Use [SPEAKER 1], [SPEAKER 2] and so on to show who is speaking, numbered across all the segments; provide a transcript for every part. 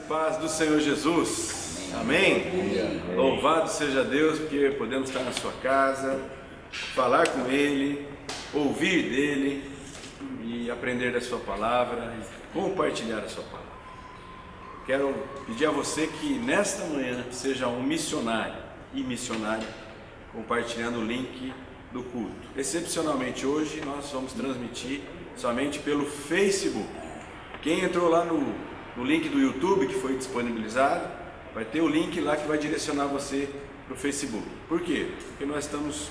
[SPEAKER 1] Paz do Senhor Jesus, amém? Louvado seja Deus, porque podemos estar na sua casa, falar com Ele, ouvir dEle e aprender da sua palavra e compartilhar a sua palavra. Quero pedir a você que nesta manhã seja um missionário e missionária compartilhando o link do culto. Excepcionalmente hoje nós vamos transmitir somente pelo Facebook. Quem entrou lá no link do YouTube que foi disponibilizado, vai ter o link lá que vai direcionar você para o Facebook. Por quê? Porque nós estamos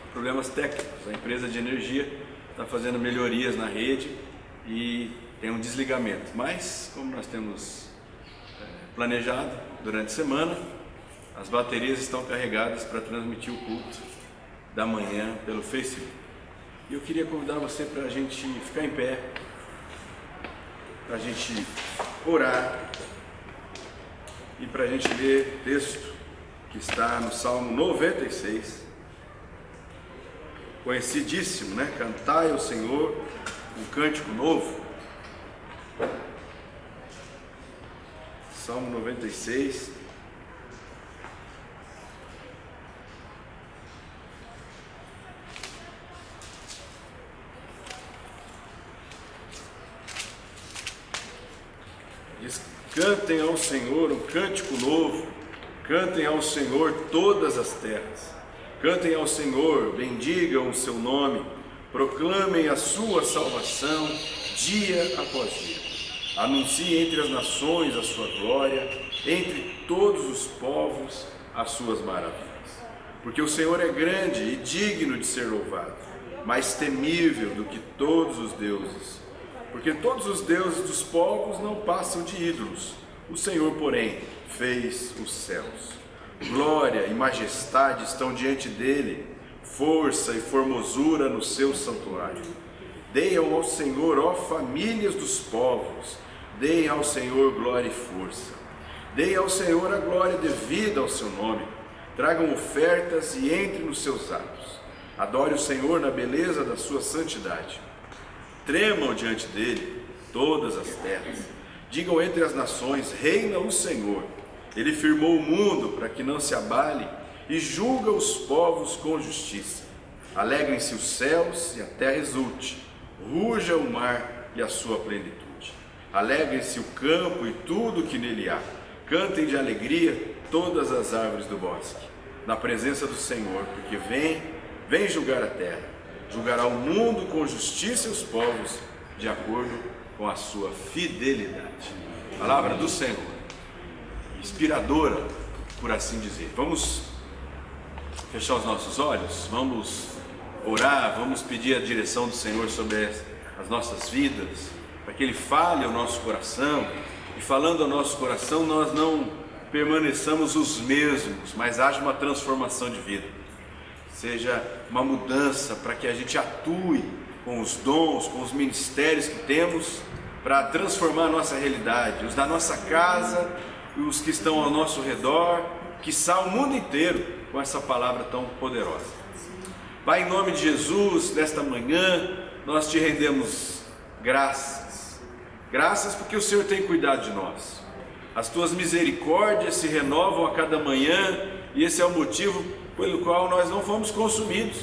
[SPEAKER 1] com problemas técnicos. A empresa de energia está fazendo melhorias na rede e tem um desligamento. Mas, como nós temos planejado durante a semana, as baterias estão carregadas para transmitir o culto da manhã pelo Facebook. E eu queria convidar você para a gente ficar em pé, para a gente orar e para a gente ler o texto que está no Salmo 96, conhecidíssimo, né? Cantai ao Senhor um cântico novo. Salmo 96. Diz: cantem ao Senhor um cântico novo, cantem ao Senhor todas as terras, cantem ao Senhor, bendigam o seu nome, proclamem a sua salvação dia após dia. Anuncie entre as nações a sua glória, entre todos os povos as suas maravilhas. Porque o Senhor é grande e digno de ser louvado, mais temível do que todos os deuses. Porque todos os deuses dos povos não passam de ídolos. O Senhor, porém, fez os céus. Glória e majestade estão diante dele, força e formosura no seu santuário. Deem ao Senhor, ó famílias dos povos, deem ao Senhor glória e força. Deem ao Senhor a glória devida ao seu nome. Tragam ofertas e entrem nos seus atos. Adore o Senhor na beleza da sua santidade. Tremam diante dele todas as terras. Digam entre as nações: reina o Senhor. Ele firmou o mundo para que não se abale e julga os povos com justiça. Alegrem-se os céus e a terra exulte. Ruja o mar e a sua plenitude. Alegrem-se o campo e tudo que nele há. Cantem de alegria todas as árvores do bosque, na presença do Senhor, porque vem julgar a terra. Julgará o mundo com justiça e os povos de acordo com a sua fidelidade. Palavra do Senhor, inspiradora, por assim dizer. Vamos fechar os nossos olhos, vamos orar, vamos pedir a direção do Senhor sobre as nossas vidas, para que Ele fale ao nosso coração, e falando ao nosso coração nós não permaneçamos os mesmos, mas haja uma transformação de vida, seja uma mudança para que a gente atue com os dons, com os ministérios que temos, para transformar a nossa realidade, os da nossa casa e os que estão ao nosso redor, quiçá o mundo inteiro, com essa palavra tão poderosa. Pai, em nome de Jesus, nesta manhã, nós te rendemos graças. Graças porque o Senhor tem cuidado de nós. As tuas misericórdias se renovam a cada manhã e esse é o motivo pelo qual nós não fomos consumidos.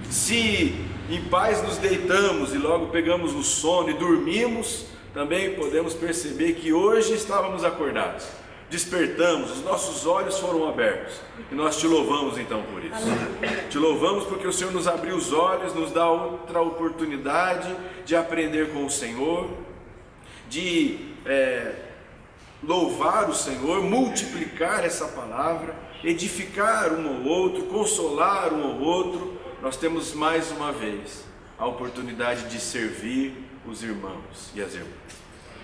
[SPEAKER 1] Se em paz nos deitamos e logo pegamos no sono e dormimos, também podemos perceber que hoje estávamos acordados. Despertamos, os nossos olhos foram abertos e nós te louvamos então por isso. Amém. Te louvamos porque o Senhor nos abriu os olhos, nos dá outra oportunidade de aprender com o Senhor, de louvar o Senhor, multiplicar essa palavra, edificar um ao outro, consolar um ao outro. Nós temos mais uma vez a oportunidade de servir os irmãos e as irmãs.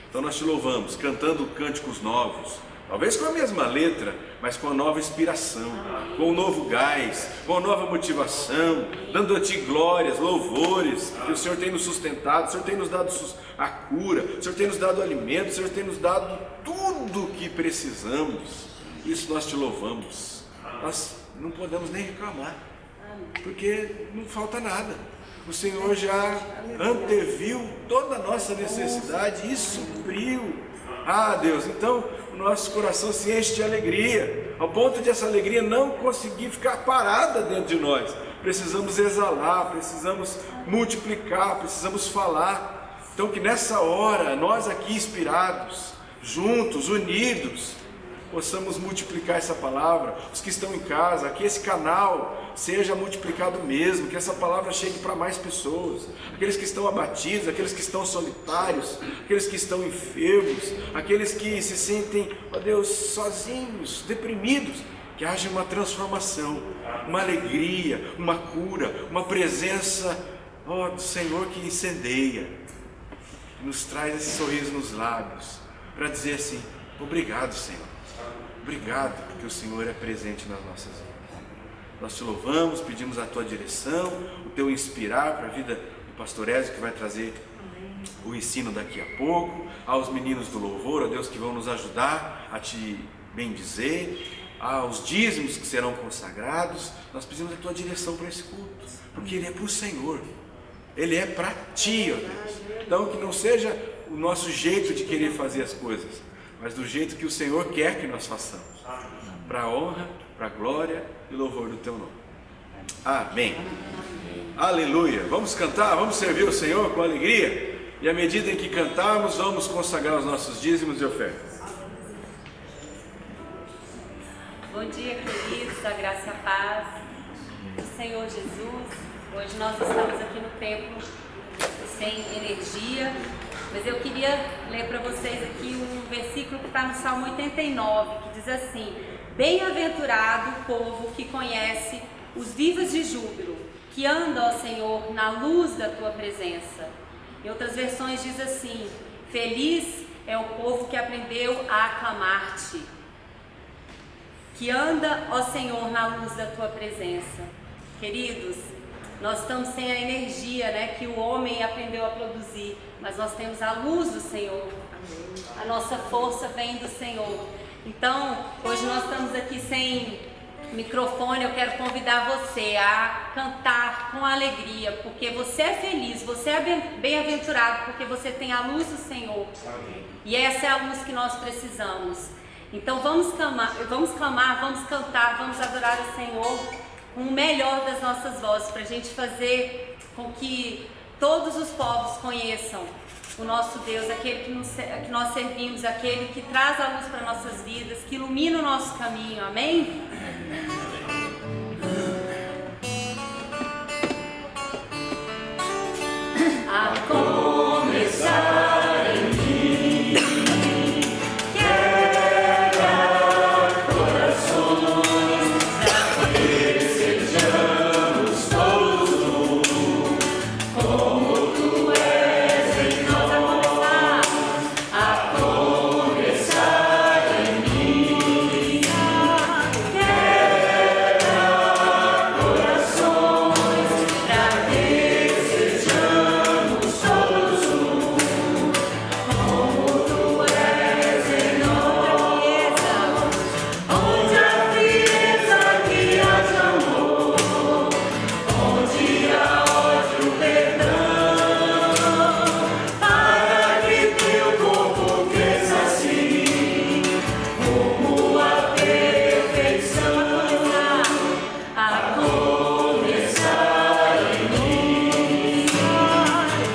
[SPEAKER 1] Então nós te louvamos, cantando cânticos novos, talvez com a mesma letra, mas com a nova inspiração, com um novo gás, com a nova motivação, dando a Ti glórias, louvores, porque o Senhor tem nos sustentado, o Senhor tem nos dado a cura, o Senhor tem nos dado alimento, o Senhor tem nos dado tudo o que precisamos. Isso nós te louvamos. Nós não podemos nem reclamar, porque não falta nada. O Senhor já anteviu toda a nossa necessidade e supriu Ah, Deus, então o nosso coração se enche de alegria, ao ponto de essa alegria não conseguir ficar parada dentro de nós. Precisamos exalar, precisamos multiplicar, precisamos falar. Então que nessa hora, nós aqui inspirados, juntos, unidos, possamos multiplicar essa palavra. Os que estão em casa, que esse canal seja multiplicado mesmo, que essa palavra chegue para mais pessoas, aqueles que estão abatidos, aqueles que estão solitários, aqueles que estão enfermos, aqueles que se sentem, ó Deus, sozinhos, deprimidos, que haja uma transformação, uma alegria, uma cura, uma presença, ó, do Senhor que incendeia, que nos traz esse sorriso nos lábios, para dizer assim: obrigado, Senhor. Obrigado, porque o Senhor é presente nas nossas vidas. Nós te louvamos, pedimos a tua direção, o teu inspirar para a vida do pastor Ezio, que vai trazer o ensino daqui a pouco, aos meninos do louvor, ó Deus, que vão nos ajudar a te bendizer, aos dízimos que serão consagrados. Nós pedimos a tua direção para esse culto, porque ele é para o Senhor, ele é para ti, ó Deus. Então que não seja o nosso jeito de querer fazer as coisas, mas do jeito que o Senhor quer que nós façamos, para a honra, para a glória e louvor do teu nome. Amém. Aleluia. Vamos cantar, vamos servir o Senhor com alegria, e à medida em que cantarmos, vamos consagrar os nossos dízimos e ofertas.
[SPEAKER 2] Bom dia, queridos, a graça e a paz do Senhor Jesus. Hoje nós estamos aqui no templo sem energia, mas eu queria ler para vocês aqui um versículo que está no Salmo 89, que diz assim: bem-aventurado o povo que conhece os vivos de júbilo, que anda, ó Senhor, na luz da tua presença. Em outras versões diz assim: feliz é o povo que aprendeu a aclamar-te, que anda, ó Senhor, na luz da tua presença. Queridos, nós estamos sem a energia, né, que o homem aprendeu a produzir, mas nós temos a luz do Senhor. A nossa força vem do Senhor. Então, hoje nós estamos aqui sem microfone. Eu quero convidar você a cantar com alegria, porque você é feliz, você é bem-aventurado, porque você tem a luz do Senhor. E essa é a luz que nós precisamos. Então vamos clamar, vamos cantar, vamos adorar o Senhor com o melhor das nossas vozes, para a gente fazer com que todos os povos conheçam o nosso Deus, aquele que nós servimos, aquele que traz a luz para nossas vidas, que ilumina o nosso caminho. Amém? A começar em mim, quebra corações, para que sejamos todos um, como tu és em nós. A começar em mim, quebra corações, para que sejamos todos um, como tu és em nós. Onde a frieza que haja amor, onde há ódio, perdão, para que teu corpo cresça assim, como a perfeição. A começar em mim,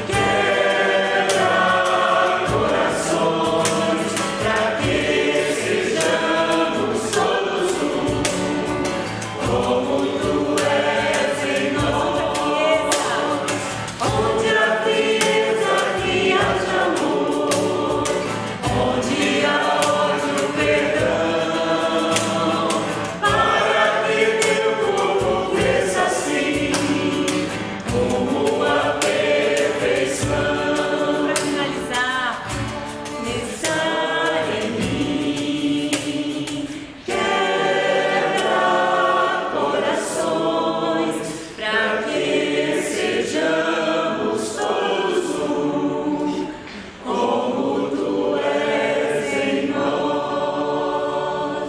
[SPEAKER 2] quebra corações, para que sejamos todos um, como tu és em nós. Onde a frieza que haja amor, onde há ódio, perdão, para que teu corpo cresça assim, como a perfeição. Para finalizar, começar em mim, quebra corações, para que sejamos todos um, como tu és em nós.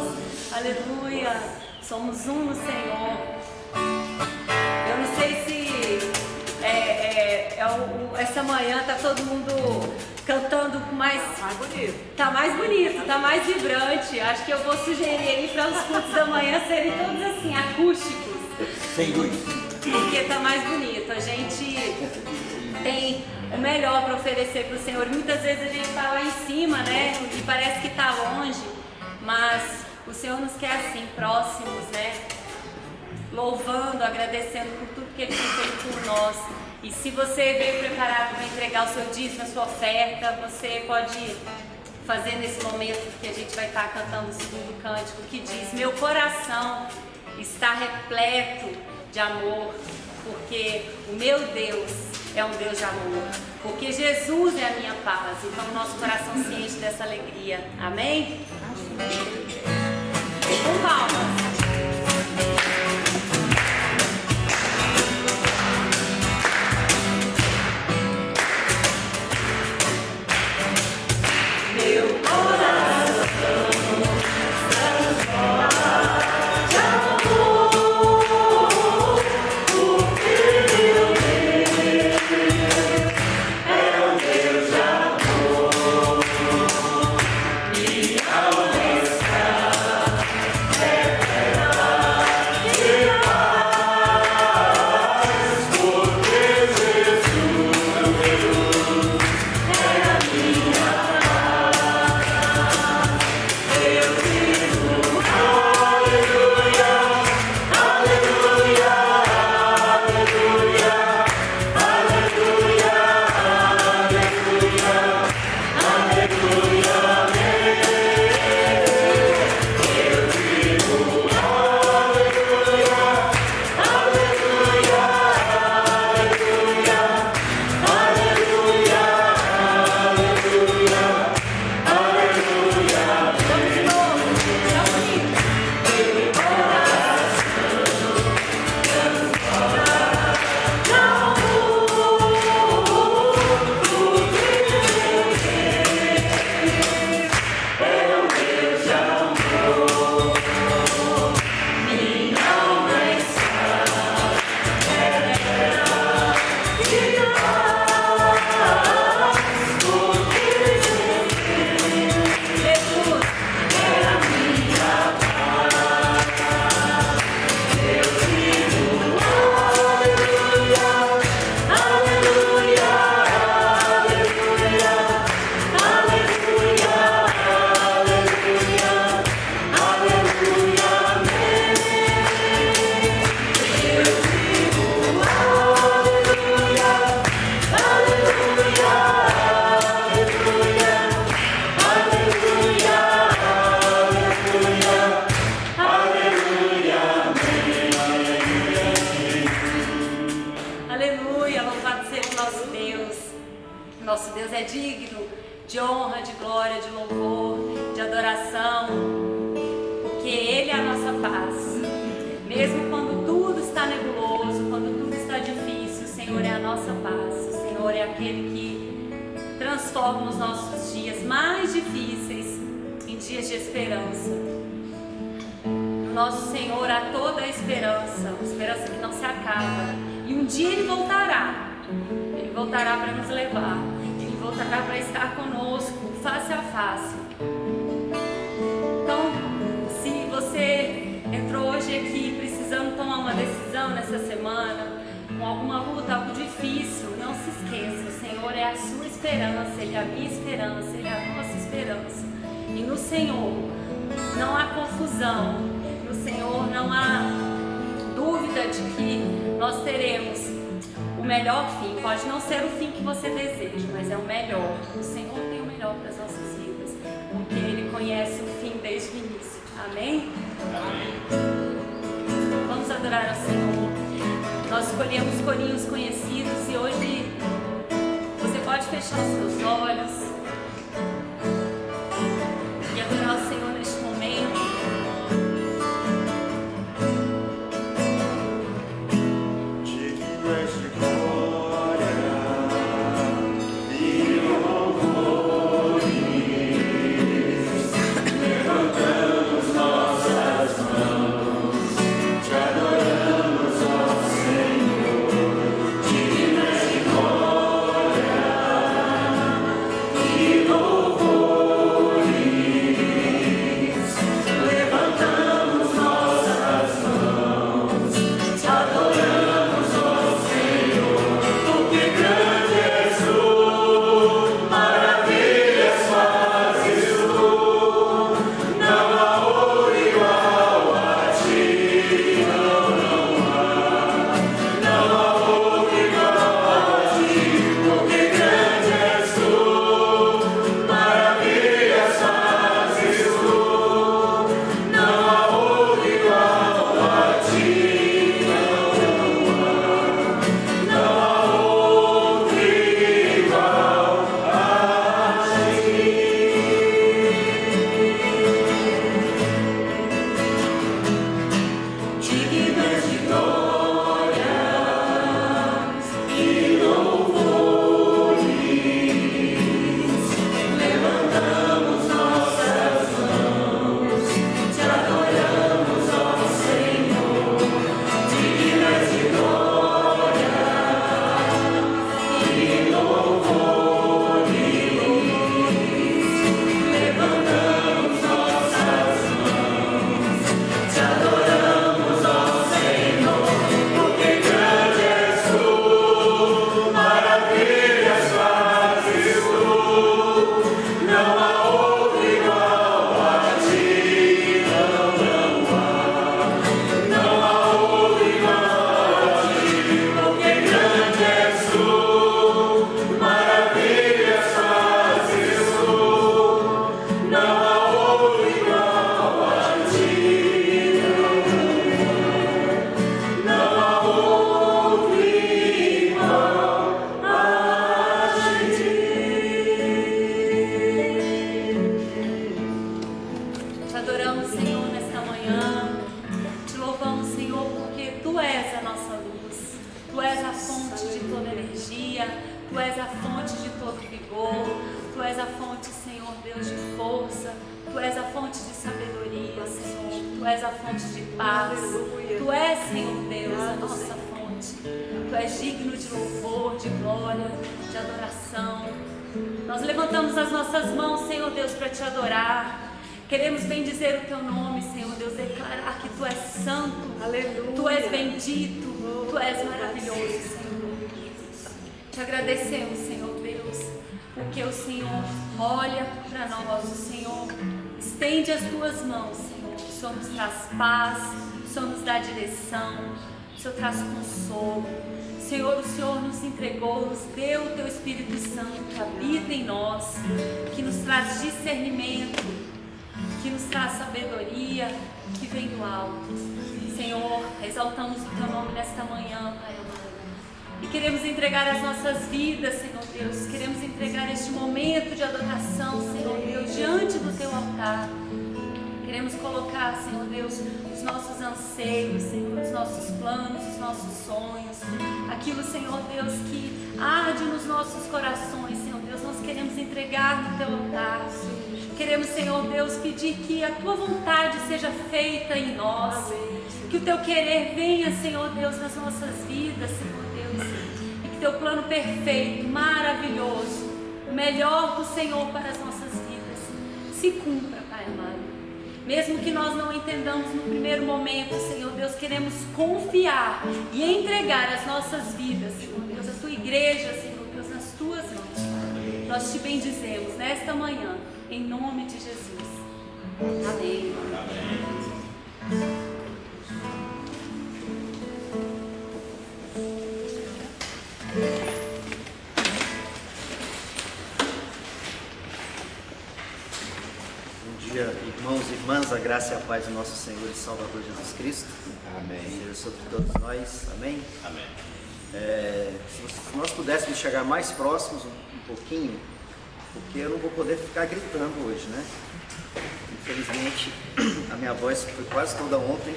[SPEAKER 2] Aleluia! Somos um no Senhor. Eu não sei se é essa manhã tá todo mundo cantando com mais... Tá mais bonito, tá mais vibrante. Acho que eu vou sugerir aí para os cultos da manhã serem todos assim, acústicos.
[SPEAKER 3] Sem luz.
[SPEAKER 2] Porque tá mais bonito. A gente tem o melhor para oferecer para o Senhor. Muitas vezes a gente tá lá em cima, né? E parece que tá longe, mas o Senhor nos quer assim, próximos, né? Louvando, agradecendo por tudo que Ele tem feito por nós. E se você veio preparado para entregar o seu dízimo, a sua oferta, você pode fazer nesse momento que a gente vai estar cantando o segundo cântico, que diz: meu coração está repleto de amor, porque o meu Deus é um Deus de amor, porque Jesus é a minha paz. Então nosso coração se enche dessa alegria. Amém? Com palmas. Nosso Deus é digno de honra, de glória, de louvor, de adoração, porque Ele é a nossa paz. Mesmo quando tudo está nebuloso, quando tudo está difícil, o Senhor é a nossa paz. O Senhor é aquele que transforma os nossos dias mais difíceis em dias de esperança. No nosso Senhor há toda a esperança que não se acaba. E um dia Ele voltará. Ele voltará para nos levar. Ele voltará para estar conosco, face a face. Então, se você entrou hoje aqui precisando tomar uma decisão nessa semana, com alguma luta, algo difícil, não se esqueça, o Senhor é a sua esperança, Ele é a minha esperança, Ele é a nossa esperança. E no Senhor não há confusão, no Senhor não há dúvida de que nós teremos o melhor fim. Pode não ser o fim que você deseja, mas é o melhor. O Senhor tem o melhor para as nossas vidas, porque Ele conhece o fim desde o início. Amém? Amém. Vamos adorar ao Senhor. Nós escolhemos corinhos conhecidos e hoje você pode fechar os seus olhos e adorar o Senhor neste momento.
[SPEAKER 4] Adoramos ao Senhor, digno és de glória.
[SPEAKER 2] Tu és a fonte de toda energia, Tu és a fonte de todo vigor, Tu és a fonte, Senhor Deus, de força, Tu és a fonte de sabedoria, Senhor, Tu és a fonte de paz, Tu és, Senhor Deus, a nossa fonte, Tu és digno de louvor, de glória, de adoração. Nós levantamos as nossas mãos, Senhor Deus, para Te adorar. Queremos bendizer o Teu nome, Senhor Deus, declarar que Tu és santo, aleluia. Tu és bendito, Tu és maravilhoso, Senhor. Te agradecemos, Senhor Deus, porque o Senhor olha para nós, o Senhor estende as Tuas mãos, Senhor. O Senhor nos traz paz, o Senhor nos dá direção, o Senhor traz consolo. Senhor, o Senhor nos entregou, nos deu o Teu Espírito Santo que habita em nós, que nos traz discernimento, que nos traz sabedoria, que vem do alto. Senhor, exaltamos o Teu nome nesta manhã, Pai amado. E queremos entregar as nossas vidas, Senhor Deus. Queremos entregar este momento de adoração, Senhor Deus, diante do Teu altar. Queremos colocar, Senhor Deus, os nossos anseios, Senhor, os nossos planos, os nossos sonhos. Aquilo, Senhor Deus, que arde nos nossos corações, Senhor Deus, nós queremos entregar no Teu altar. Queremos, Senhor Deus, pedir que a Tua vontade seja feita em nós. Que o Teu querer venha, Senhor Deus, nas nossas vidas, Senhor Deus. E que Teu plano perfeito, maravilhoso, o melhor do Senhor para as nossas vidas, se cumpra, Pai amado. Mesmo que nós não entendamos no primeiro momento, Senhor Deus, queremos confiar e entregar as nossas vidas, Senhor Deus, a Tua igreja, Senhor Deus, nas Tuas mãos. Nós Te bendizemos nesta manhã, em nome de Jesus. Amém.
[SPEAKER 3] Bom dia, irmãos e irmãs, a graça e a paz do nosso Senhor e Salvador Jesus Cristo.
[SPEAKER 4] Amém.
[SPEAKER 3] Seja sobre todos nós. Amém.
[SPEAKER 4] Amém.
[SPEAKER 3] Se nós pudéssemos chegar mais próximos um pouquinho, porque eu não vou poder ficar gritando hoje, né? Infelizmente, a minha voz foi quase toda ontem.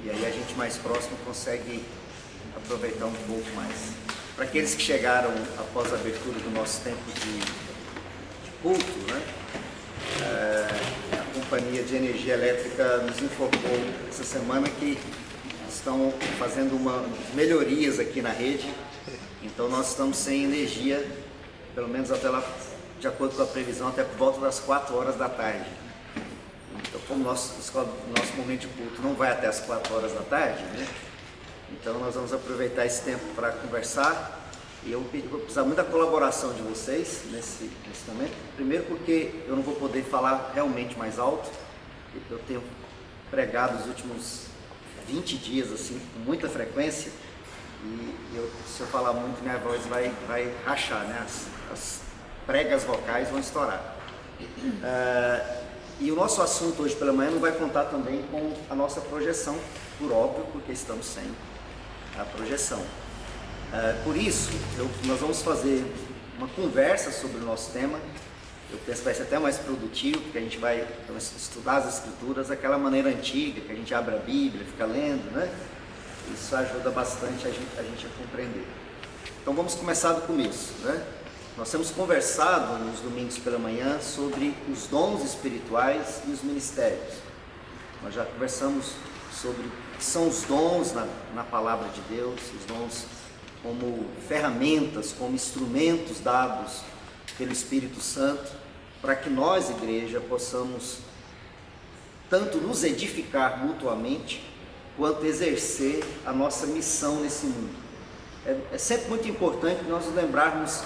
[SPEAKER 3] E aí a gente mais próximo consegue aproveitar um pouco mais. Para aqueles que chegaram após a abertura do nosso tempo de culto, né? A Companhia de Energia Elétrica nos informou essa semana que estão fazendo melhorias aqui na rede. Então nós estamos sem energia, pelo menos até lá, de acordo com a previsão, até por volta das 4 horas da tarde. Então, como nosso momento de culto não vai até as 4 horas da tarde, né? Então nós vamos aproveitar esse tempo para conversar. E eu vou precisar muito da colaboração de vocês nesse momento. Primeiro porque eu não vou poder falar realmente mais alto. Eu tenho pregado os últimos 20 dias assim, com muita frequência. E se eu falar muito, minha voz vai rachar, né? As pregas vocais vão estourar. E o nosso assunto hoje pela manhã não vai contar também com a nossa projeção, por óbvio, porque estamos sem a projeção. Por isso, nós vamos fazer uma conversa sobre o nosso tema. Eu penso que vai ser até mais produtivo, porque a gente vai estudar as Escrituras daquela maneira antiga, que a gente abre a Bíblia, fica lendo, né? Isso ajuda bastante a gente a compreender. Então vamos começar do começo, né? Nós temos conversado nos domingos pela manhã sobre os dons espirituais e os ministérios. Nós já conversamos sobre o que são os dons na palavra de Deus, os dons como ferramentas, como instrumentos dados pelo Espírito Santo, para que nós, igreja, possamos tanto nos edificar mutuamente, quanto exercer a nossa missão nesse mundo. É sempre muito importante nós nos lembrarmos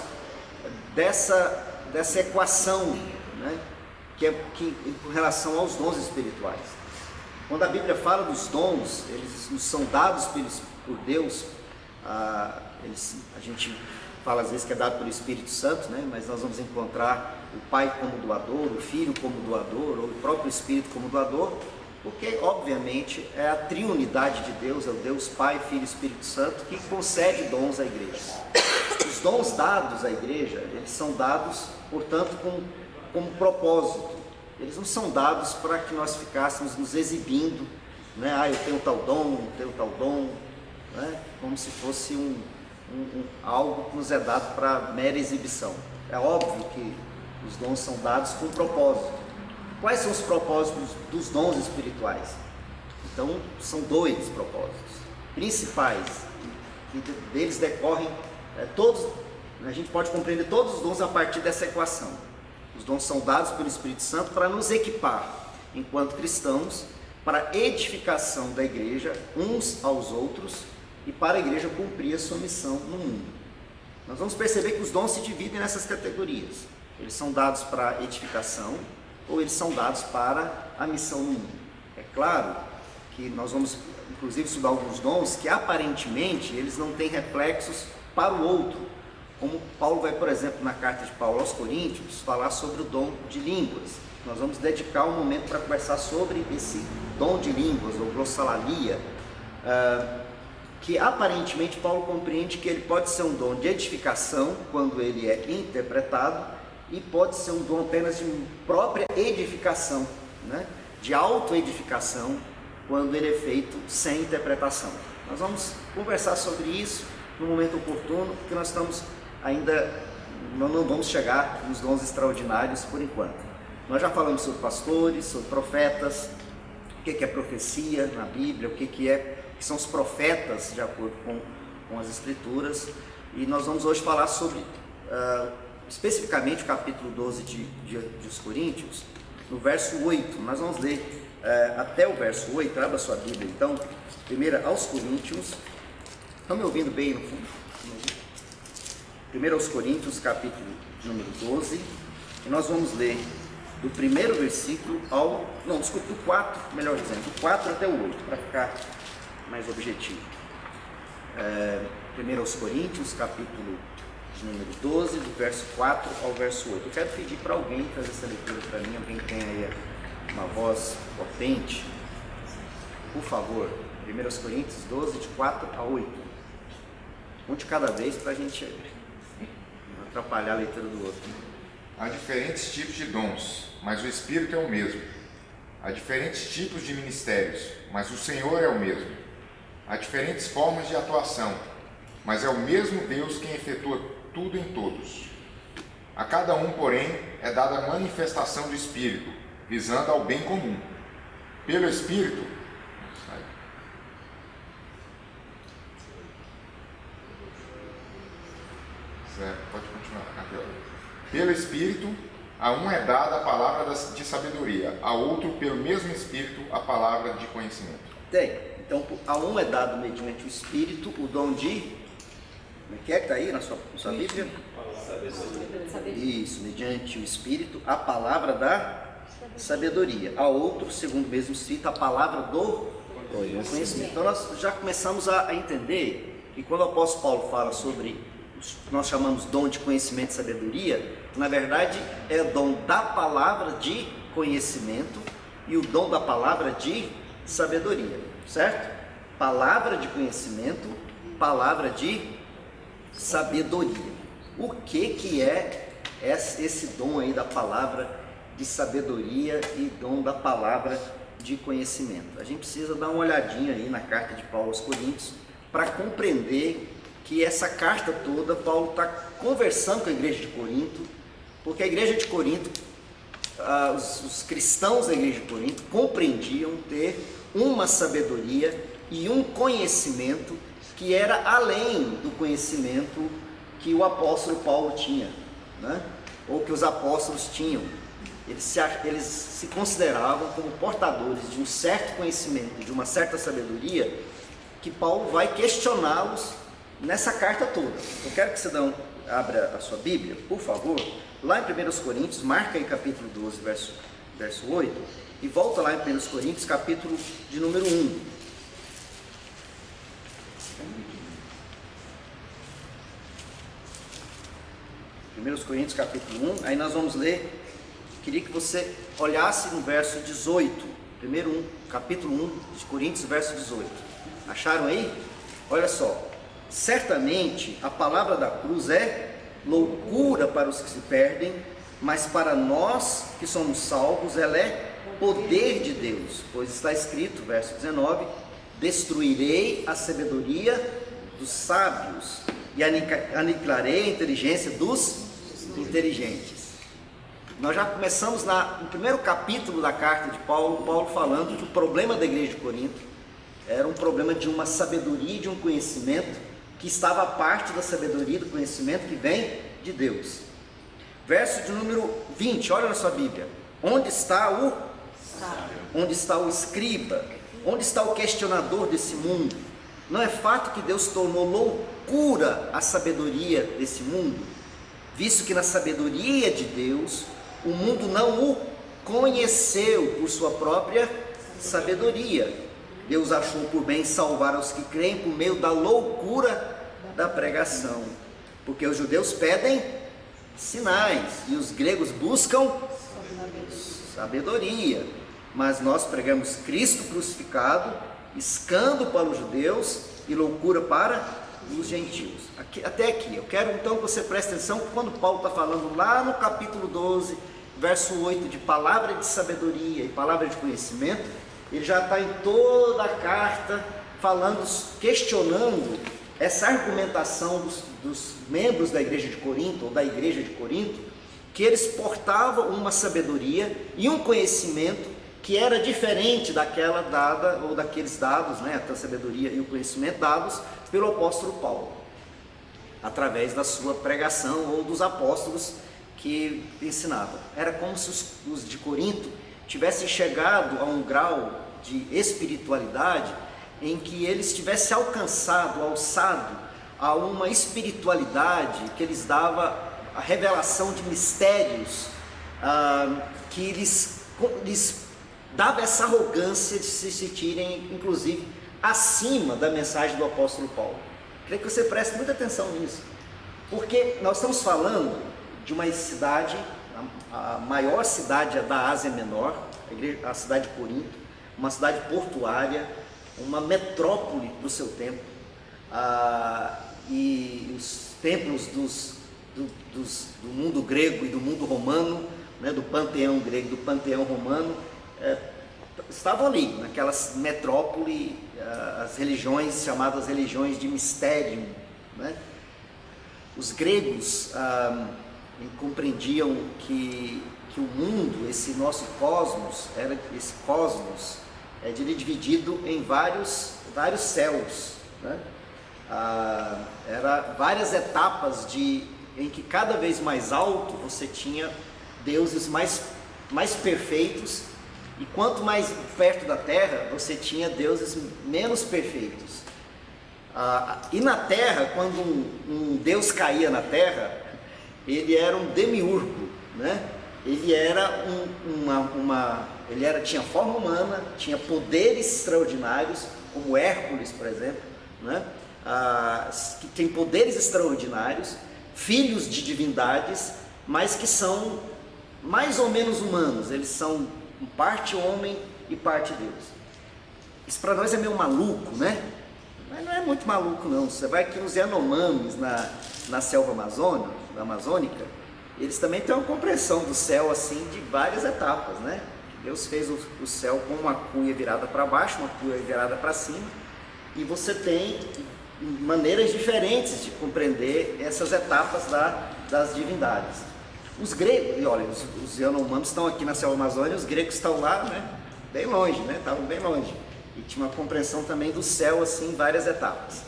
[SPEAKER 3] dessa equação, né, que com relação aos dons espirituais. Quando a Bíblia fala dos dons, eles nos são dados por Deus. A gente fala às vezes que é dado pelo Espírito Santo, né? Mas nós vamos encontrar o Pai como doador, o Filho como doador, ou o próprio Espírito como doador, porque obviamente é a triunidade de Deus, é o Deus Pai, Filho e Espírito Santo que concede dons à igreja. Os dons dados à igreja, eles são dados, portanto, com propósito. Eles não são dados para que nós ficássemos nos exibindo, né? Eu tenho tal dom, eu tenho tal dom. né? Como se fosse algo que nos é dado para mera exibição. É óbvio que os dons são dados com propósito. Quais são os propósitos dos dons espirituais? Então, são 2 propósitos principais, que deles decorrem todos. A gente pode compreender todos os dons a partir dessa equação. Os dons são dados pelo Espírito Santo para nos equipar, enquanto cristãos, para a edificação da igreja uns aos outros e para a igreja cumprir a sua missão no mundo. Nós vamos perceber que os dons se dividem nessas categorias. Eles são dados para edificação ou eles são dados para a missão no mundo. É claro que nós vamos, inclusive, estudar alguns dons que aparentemente eles não têm reflexos para o outro. Como Paulo vai, por exemplo, na carta de Paulo aos Coríntios, falar sobre o dom de línguas. Nós vamos dedicar um momento para conversar sobre esse dom de línguas, ou glossolalia, que aparentemente Paulo compreende que ele pode ser um dom de edificação, quando ele é interpretado, e pode ser um dom apenas de própria edificação, né? De autoedificação, quando ele é feito sem interpretação. Nós vamos conversar sobre isso no momento oportuno, porque nós estamos ainda, não vamos chegar nos dons extraordinários por enquanto. Nós já falamos sobre pastores, sobre profetas, o que é profecia na Bíblia, o que são os profetas de acordo com as Escrituras, e nós vamos hoje falar sobre especificamente o capítulo 12 de Coríntios, no verso 8. Nós vamos ler até o verso 8, abra sua Bíblia então, 1 aos Coríntios. Estão me ouvindo bem no fundo? 1 aos Coríntios, capítulo número 12, e nós vamos ler do primeiro versículo do 4, melhor dizendo, do 4 até o 8, para ficar mais objetivo. 1 aos Coríntios, capítulo número 12, do verso 4 ao verso 8. Eu quero pedir para alguém fazer essa leitura para mim, alguém que tem aí uma voz potente, por favor. 1 aos Coríntios 12, de 4 a 8. Um de cada vez para a gente não atrapalhar a leitura do outro.
[SPEAKER 4] Há diferentes tipos de dons, mas o Espírito é o mesmo. Há diferentes tipos de ministérios, mas o Senhor é o mesmo. Há diferentes formas de atuação, mas é o mesmo Deus quem efetua tudo em todos. A cada um, porém, é dada a manifestação do Espírito, visando ao bem comum. Pelo Espírito, pode continuar. Aqui, pelo Espírito, a um é dada a palavra de sabedoria, a outro, pelo mesmo Espírito, a palavra de conhecimento.
[SPEAKER 3] Então, a um é dado mediante o Espírito o dom de... Como é que está aí na sua Bíblia? Isso, mediante o Espírito, a palavra da sabedoria. A outro, segundo o mesmo Espírito, a palavra do conhecimento. Então, nós já começamos a entender que quando o apóstolo Paulo fala sobre, nós chamamos dom de conhecimento e sabedoria, na verdade é o dom da palavra de conhecimento e o dom da palavra de sabedoria, certo? Palavra de conhecimento, palavra de sabedoria. O que é esse dom aí da palavra de sabedoria e dom da palavra de conhecimento? A gente precisa dar uma olhadinha aí na carta de Paulo aos Coríntios para compreender que essa carta toda, Paulo está conversando com a igreja de Corinto, porque a igreja de Corinto, os cristãos da igreja de Corinto compreendiam ter uma sabedoria e um conhecimento que era além do conhecimento que o apóstolo Paulo tinha, né? Ou que os apóstolos tinham. Eles se consideravam como portadores de um certo conhecimento, de uma certa sabedoria, que Paulo vai questioná-los nessa carta toda. Eu quero que você abra a sua Bíblia, por favor, lá em 1 Coríntios, marca aí capítulo 12, verso 8, e volta lá em 1 Coríntios, capítulo de número 1. 1 Coríntios, capítulo 1, aí nós vamos ler, queria que você olhasse no verso 18, capítulo 1 de Coríntios, verso 18. Acharam aí? Olha só. Certamente a palavra da cruz é loucura para os que se perdem, mas para nós que somos salvos ela é poder de Deus, pois está escrito, verso 19, destruirei a sabedoria dos sábios e aniquilarei a inteligência dos inteligentes. Nós já começamos no primeiro capítulo da carta de Paulo falando que o problema da igreja de Corinto era um problema de uma sabedoria e de um conhecimento que estava à parte da sabedoria e do conhecimento que vem de Deus. Verso de número 20, olha na sua Bíblia. Onde está o sábio? Onde está o escriba? Onde está o questionador desse mundo? Não é fato que Deus tornou loucura a sabedoria desse mundo, visto que na sabedoria de Deus o mundo não o conheceu por sua própria sabedoria. Deus achou por bem salvar os que creem por meio da loucura da pregação, porque os judeus pedem sinais e os gregos buscam sabedoria, mas nós pregamos Cristo crucificado, escândalo para os judeus e loucura para os gentios. Até aqui, eu quero então que você preste atenção quando Paulo está falando lá no capítulo 12, verso 8, de palavra de sabedoria e palavra de conhecimento. Ele já está em toda a carta falando, questionando essa argumentação dos membros da igreja de Corinto, ou da igreja de Corinto, que eles portavam uma sabedoria e um conhecimento que era diferente daquela dada, ou daqueles dados, a sabedoria e o conhecimento dados pelo apóstolo Paulo, através da sua pregação ou dos apóstolos que ensinavam. Era como se os de Corinto tivessem chegado a um grau de espiritualidade em que eles tivessem alçado a uma espiritualidade que lhes dava a revelação de mistérios, que lhes dava essa arrogância de se sentirem, inclusive, acima da mensagem do apóstolo Paulo. Queria que você preste muita atenção nisso, porque nós estamos falando de uma cidade, a maior cidade da Ásia Menor, a cidade de Corinto, uma cidade portuária, uma metrópole do seu tempo, e os templos do mundo grego e do mundo romano, do panteão grego e do panteão romano, estavam ali, naquela metrópole, as religiões chamadas religiões de mistério. Os gregos compreendiam que o mundo, esse nosso cosmos, é dividido em vários céus, era várias etapas em que cada vez mais alto você tinha deuses mais perfeitos, e quanto mais perto da terra você tinha deuses menos perfeitos. E na terra, quando um deus caía na terra, ele era um demiurgo, ele era tinha forma humana, tinha poderes extraordinários, como Hércules, por exemplo, que tem poderes extraordinários, filhos de divindades, mas que são mais ou menos humanos. Eles são parte homem e parte Deus. Isso para nós é meio maluco, mas não é muito maluco não. Você vai aqui nos Yanomamis, na selva amazônica, eles também têm uma compreensão do céu assim de várias etapas, Deus fez o céu com uma cuia virada para baixo, uma cuia virada para cima, e você tem maneiras diferentes de compreender essas etapas das divindades. Os gregos, e olha, os Yanomamis estão aqui na selva amazônica, os gregos estão lá, bem longe, estavam bem longe, e tinha uma compreensão também do céu assim em várias etapas.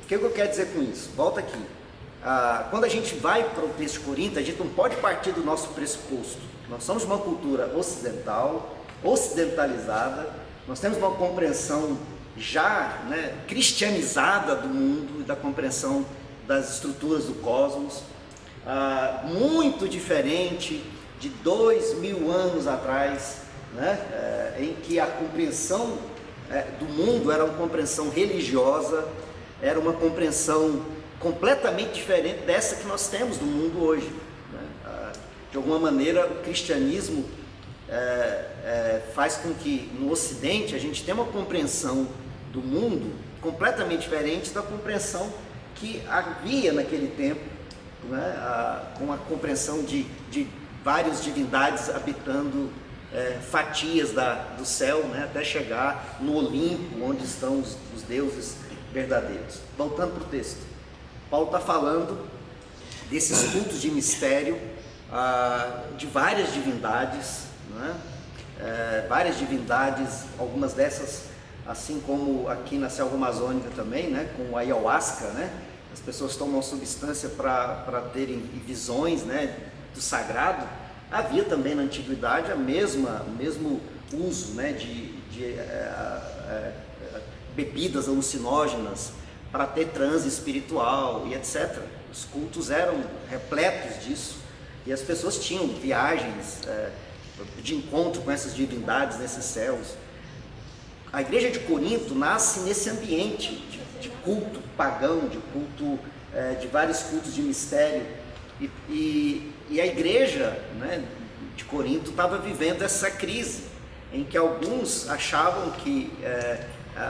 [SPEAKER 3] O que eu quero dizer com isso? Volta aqui. Quando a gente vai para o texto de Corinto, a gente não pode partir do nosso pressuposto. Nós somos uma cultura ocidental, ocidentalizada, nós temos uma compreensão já cristianizada do mundo e da compreensão das estruturas do cosmos, muito diferente de 2000 anos atrás, em que a compreensão do mundo era uma compreensão religiosa, era uma compreensão completamente diferente dessa que nós temos do mundo hoje. De alguma maneira, o cristianismo faz com que no Ocidente a gente tenha uma compreensão do mundo completamente diferente da compreensão que havia naquele tempo, com a compreensão de várias divindades habitando fatias do céu, né, até chegar no Olimpo, onde estão os deuses verdadeiros. Voltando para o texto, Paulo está falando desses cultos de mistério, de várias divindades, né? Várias divindades, algumas dessas, assim como aqui na selva amazônica também, né, com a ayahuasca, né, as pessoas tomam substância para terem visões, né, do sagrado. Havia também na antiguidade o mesmo uso, né, de bebidas alucinógenas para ter transe espiritual e etc. Os cultos eram repletos disso e as pessoas tinham viagens de encontro com essas divindades nesses céus. A igreja de Corinto nasce nesse ambiente de culto pagão, de culto, de vários cultos de mistério, e a igreja, né, de Corinto estava vivendo essa crise em que alguns achavam que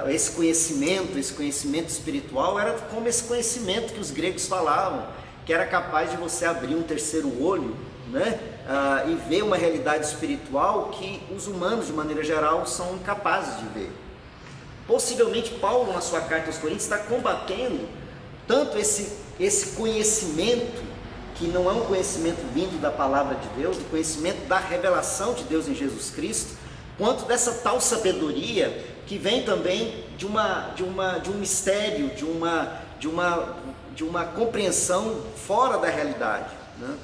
[SPEAKER 3] esse conhecimento espiritual era como esse conhecimento que os gregos falavam, que era capaz de você abrir um terceiro olho, né, e ver uma realidade espiritual que os humanos, de maneira geral, são incapazes de ver. Possivelmente Paulo, na sua carta aos Coríntios, está combatendo tanto esse conhecimento, que não é um conhecimento vindo da palavra de Deus, do conhecimento da revelação de Deus em Jesus Cristo, quanto dessa tal sabedoria que vem também de um mistério, de uma compreensão fora da realidade, né?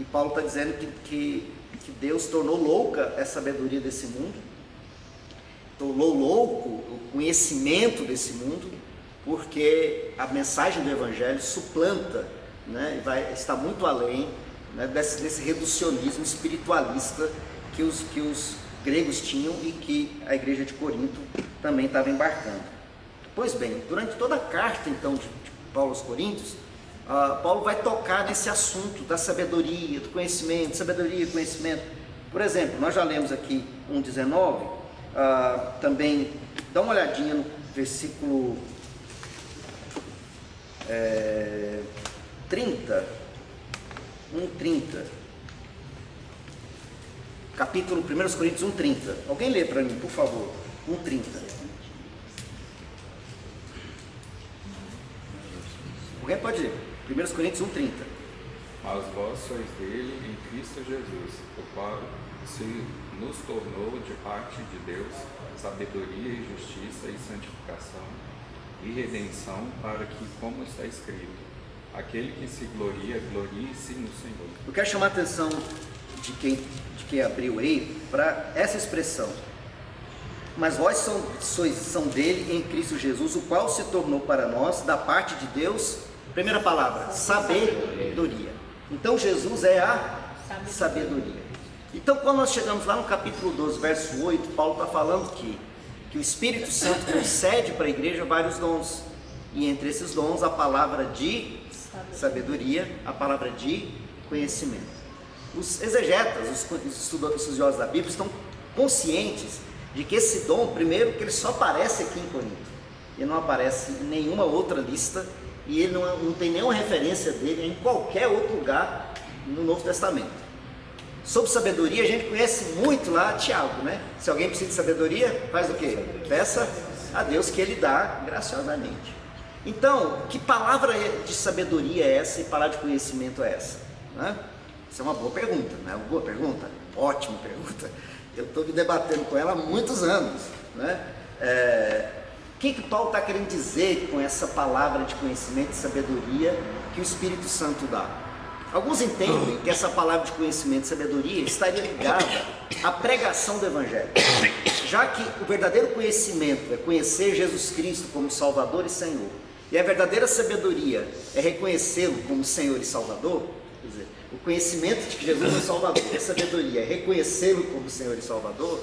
[SPEAKER 3] E Paulo está dizendo que Deus tornou louca a sabedoria desse mundo, tornou louco o conhecimento desse mundo, porque a mensagem do Evangelho suplanta, né, está muito além, né, desse reducionismo espiritualista que os gregos tinham e que a igreja de Corinto também estava embarcando. Pois bem, durante toda a carta então de Paulo aos Coríntios, Paulo vai tocar nesse assunto da sabedoria, do conhecimento, sabedoria e conhecimento. Por exemplo, nós já lemos aqui 1,19, também dá uma olhadinha no versículo 30, 1,30, capítulo 1 Coríntios 1,30. Alguém lê para mim, por favor, 1,30. Alguém pode ler, 1 Coríntios 1,30.
[SPEAKER 5] Mas vós sois dele em Cristo Jesus, o qual se nos tornou de parte de Deus sabedoria e justiça e santificação e redenção, para que, como está escrito, aquele que se gloria, glorie-se no Senhor.
[SPEAKER 3] Eu quero chamar a atenção de quem abriu aí para essa expressão. Mas vós são dele em Cristo Jesus, o qual se tornou para nós, da parte de Deus, primeira palavra, sabedoria. Então Jesus é a sabedoria. Então quando nós chegamos lá no capítulo 12, verso 8, Paulo está falando que o Espírito Santo concede para a igreja vários dons, e entre esses dons a palavra de sabedoria, a palavra de conhecimento. Os exegetas, os estudiosos da Bíblia estão conscientes de que esse dom, primeiro, que ele só aparece aqui em Corinto, ele não aparece em nenhuma outra lista, e ele não tem nenhuma referência dele em qualquer outro lugar no Novo Testamento. Sobre sabedoria, a gente conhece muito lá Tiago, né? Se alguém precisa de sabedoria, faz o quê? Peça a Deus que ele dá graciosamente. Então, que palavra de sabedoria é essa e palavra de conhecimento é essa? Né? Isso é uma boa pergunta, não é uma boa pergunta? Ótima pergunta. Eu estou me debatendo com ela há muitos anos, né? O que Paulo está querendo dizer com essa palavra de conhecimento e sabedoria que o Espírito Santo dá? Alguns entendem que essa palavra de conhecimento e sabedoria estaria ligada à pregação do Evangelho, já que o verdadeiro conhecimento é conhecer Jesus Cristo como Salvador e Senhor, e a verdadeira sabedoria é reconhecê-lo como Senhor e Salvador. Quer dizer, o conhecimento de que Jesus é o Salvador e a sabedoria é reconhecê-lo como Senhor e Salvador.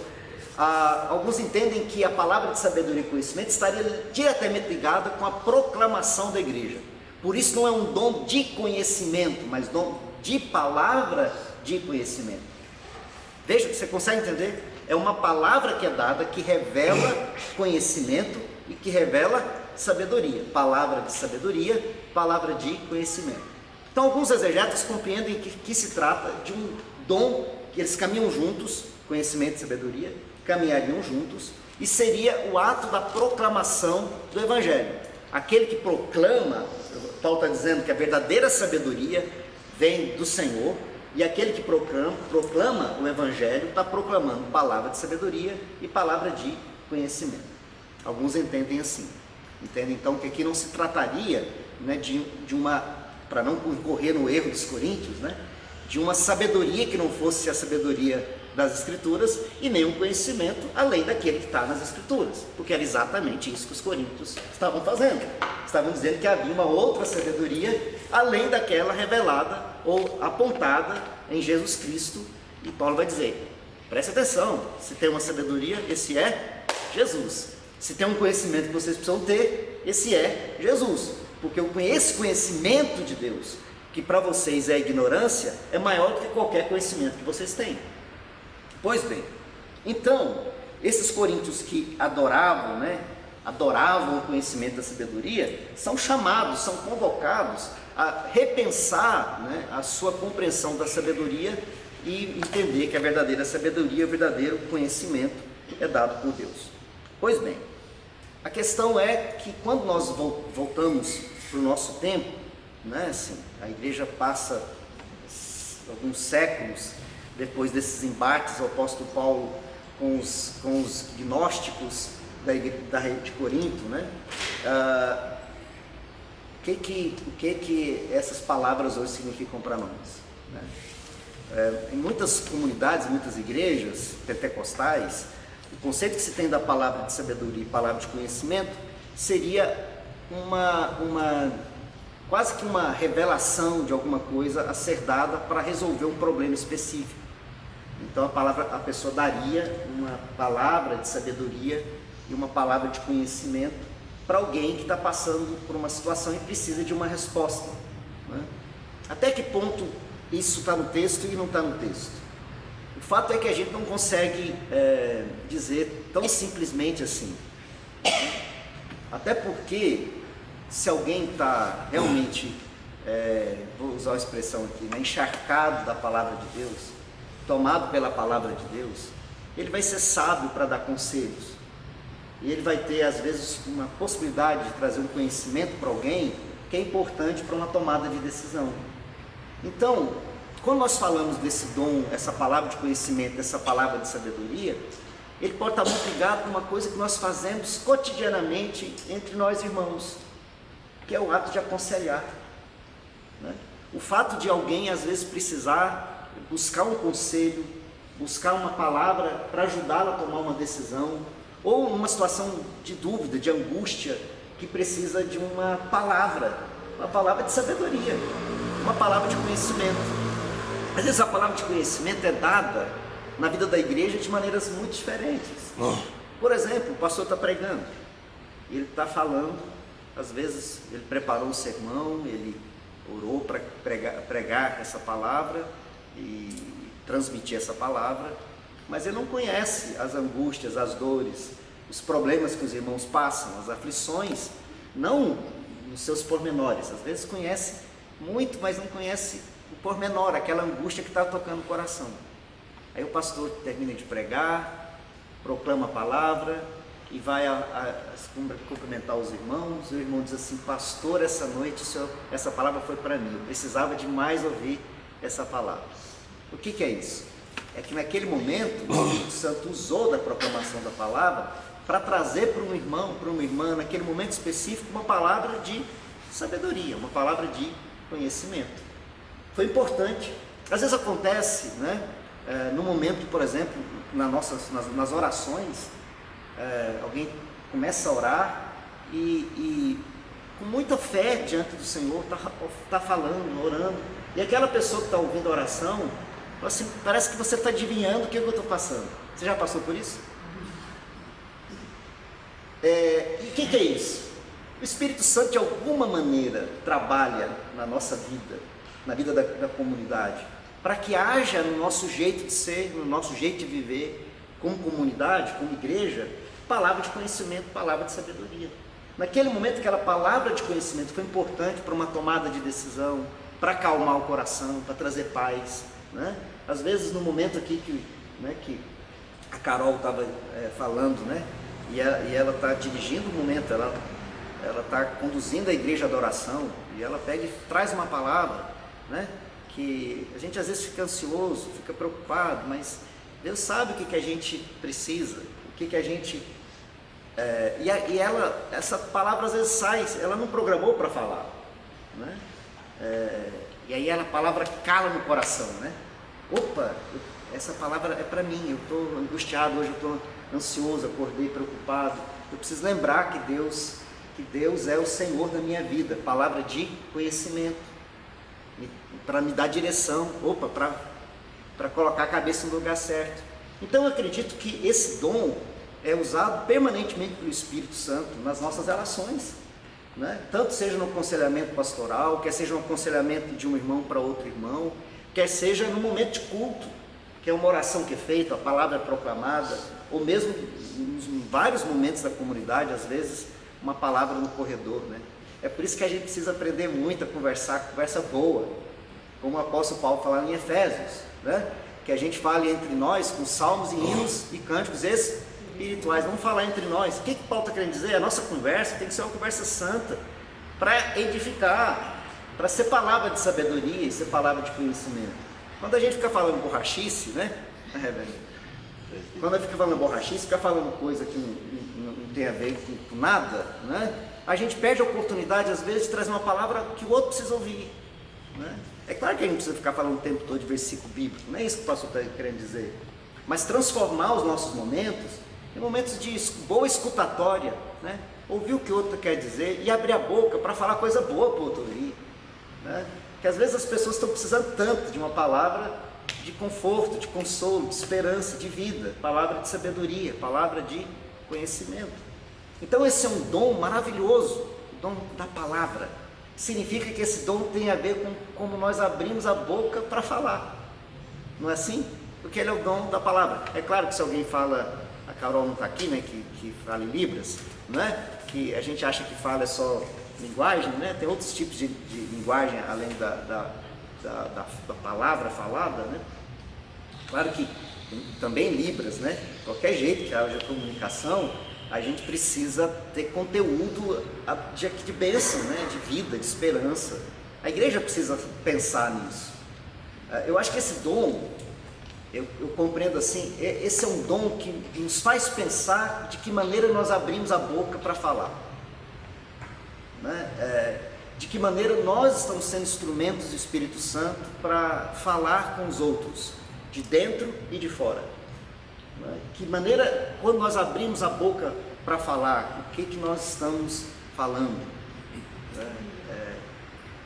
[SPEAKER 3] Alguns entendem que a palavra de sabedoria e conhecimento estaria diretamente ligada com a proclamação da igreja. Por isso não é um dom de conhecimento, mas dom de palavra de conhecimento. Veja, você consegue entender? É uma palavra que é dada que revela conhecimento e que revela sabedoria. Palavra de sabedoria, palavra de conhecimento. Então alguns exegetas compreendem que se trata de um dom que eles caminham juntos, conhecimento e sabedoria, caminhariam juntos, e seria o ato da proclamação do Evangelho. Aquele que proclama, Paulo está dizendo que a verdadeira sabedoria vem do Senhor, e aquele que proclama o Evangelho está proclamando palavra de sabedoria e palavra de conhecimento. Alguns entendem assim. Entendem então que aqui não se trataria, né, de uma, para não incorrer no erro dos coríntios, né, de uma sabedoria que não fosse a sabedoria das Escrituras e nem um conhecimento além daquele que está nas Escrituras, porque era exatamente isso que os coríntios estavam fazendo. Estavam dizendo que havia uma outra sabedoria além daquela revelada ou apontada em Jesus Cristo, e Paulo vai dizer, preste atenção, se tem uma sabedoria, esse é Jesus. Se tem um conhecimento que vocês precisam ter, esse é Jesus, porque esse conhecimento de Deus, que para vocês é ignorância, é maior do que qualquer conhecimento que vocês têm. Pois bem, então, esses coríntios que adoravam, né, adoravam o conhecimento da sabedoria, são chamados, são convocados a repensar, né, a sua compreensão da sabedoria e entender que a verdadeira sabedoria, o verdadeiro conhecimento é dado por Deus. Pois bem, a questão é que quando nós voltamos para o nosso tempo, né, assim, a igreja passa alguns séculos depois desses embates, o apóstolo Paulo com os gnósticos de Corinto, né? O que essas palavras hoje significam para nós, né? Em muitas comunidades, muitas igrejas pentecostais, o conceito que se tem da palavra de sabedoria e palavra de conhecimento seria quase que uma revelação de alguma coisa a ser dada para resolver um problema específico. Então a pessoa daria uma palavra de sabedoria e uma palavra de conhecimento para alguém que está passando por uma situação e precisa de uma resposta, né? Até que ponto isso está no texto e não está no texto? O fato é que a gente não consegue dizer tão simplesmente assim, até porque se alguém está realmente, vou usar a expressão aqui, né, encharcado da palavra de Deus, tomado pela palavra de Deus, ele vai ser sábio para dar conselhos, e ele vai ter às vezes uma possibilidade de trazer um conhecimento para alguém que é importante para uma tomada de decisão. Então, quando nós falamos desse dom, essa palavra de conhecimento, essa palavra de sabedoria, ele pode estar muito ligado com uma coisa que nós fazemos cotidianamente entre nós irmãos, que é o ato de aconselhar, né? O fato de alguém às vezes precisar buscar um conselho, buscar uma palavra para ajudá-lo a tomar uma decisão, ou numa situação de dúvida, de angústia, que precisa de uma palavra de sabedoria, uma palavra de conhecimento. Às vezes a palavra de conhecimento é dada na vida da igreja de maneiras muito diferentes. Por exemplo, o pastor está pregando, ele está falando, às vezes ele preparou um sermão, ele orou para pregar essa palavra e transmitir essa palavra, mas ele não conhece as angústias, as dores, os problemas que os irmãos passam, as aflições, não nos seus pormenores. Às vezes conhece muito, mas não conhece o pormenor, aquela angústia que está tocando o coração. Aí o pastor termina de pregar, proclama a palavra e vai cumprimentar os irmãos. O irmão diz assim: pastor, essa noite essa palavra foi para mim, eu precisava demais ouvir essa palavra. O que é isso? É que naquele momento o Espírito Santo usou da proclamação da palavra para trazer para um irmão, para uma irmã, naquele momento específico, uma palavra de sabedoria, uma palavra de conhecimento. Foi importante. Às vezes acontece, né, no momento, por exemplo, nas orações, alguém começa a orar e com muita fé diante do Senhor, está falando, orando, e aquela pessoa que está ouvindo a oração, fala assim, parece que você está adivinhando o que eu estou passando. Você já passou por isso? E o que é isso? O Espírito Santo de alguma maneira trabalha na nossa vida, na vida da comunidade, para que haja no nosso jeito de ser, no nosso jeito de viver, como comunidade, como igreja, palavra de conhecimento, palavra de sabedoria. Naquele momento, aquela palavra de conhecimento foi importante para uma tomada de decisão, para acalmar o coração, para trazer paz, né? Às vezes no momento aqui que a Carol estava falando, né? E ela está dirigindo o momento, ela está conduzindo a igreja de oração, e ela pega e traz uma palavra, né? Que a gente às vezes fica ansioso, fica preocupado, mas Deus sabe o que a gente precisa, o que a gente... essa palavra às vezes sai, ela não programou para falar, né? E aí a palavra cala no coração, né? Opa, essa palavra é para mim, eu estou angustiado hoje, eu estou ansioso, acordei preocupado, eu preciso lembrar que Deus é o Senhor da minha vida, palavra de conhecimento, para me dar direção, para colocar a cabeça no lugar certo. Então eu acredito que esse dom é usado permanentemente pelo Espírito Santo nas nossas relações, né? Tanto seja no aconselhamento pastoral, quer seja um aconselhamento de um irmão para outro irmão, quer seja no momento de culto, que é uma oração que é feita, a palavra é proclamada, ou mesmo em vários momentos da comunidade, às vezes uma palavra no corredor, né? É por isso que a gente precisa aprender muito a conversar, conversa boa, como o apóstolo Paulo fala em Efésios, né? Que a gente fale entre nós com salmos e hinos e cânticos espirituais, vamos falar entre nós. O que Paulo está querendo dizer? A nossa conversa tem que ser uma conversa santa, para edificar, para ser palavra de sabedoria e ser palavra de conhecimento. Quando a gente fica falando borrachice, né? Quando a gente fica falando borrachice, fica falando coisa que não tem a ver com nada, né? A gente perde a oportunidade, às vezes, de trazer uma palavra que o outro precisa ouvir, né? É claro que a gente precisa ficar falando o tempo todo de versículo bíblico, não é isso que o pastor está querendo dizer, mas transformar os nossos momentos em momentos de boa escutatória, né? Ouvir o que o outro quer dizer e abrir a boca para falar coisa boa para o outro ouvir, né? Que às vezes as pessoas estão precisando tanto de uma palavra de conforto, de consolo, de esperança, de vida, palavra de sabedoria, palavra de conhecimento. Então esse é um dom maravilhoso, o dom da palavra. Significa que esse dom tem a ver com como nós abrimos a boca para falar, não é assim? Porque ele é o dom da palavra. É claro que se alguém fala, a Carol não está aqui, né, que fala em Libras, né, que a gente acha que fala é só linguagem, né? Tem outros tipos de linguagem além da palavra falada, né? Claro que também Libras, né? Qualquer jeito que haja comunicação, a gente precisa ter conteúdo de bênção, né? De vida, de esperança. A igreja precisa pensar nisso. Eu acho que esse dom, eu compreendo assim, esse é um dom que nos faz pensar de que maneira nós abrimos a boca para falar, né? De que maneira nós estamos sendo instrumentos do Espírito Santo para falar com os outros, de dentro e de fora, né? Que maneira, quando nós abrimos a boca para falar, o que nós estamos falando, né?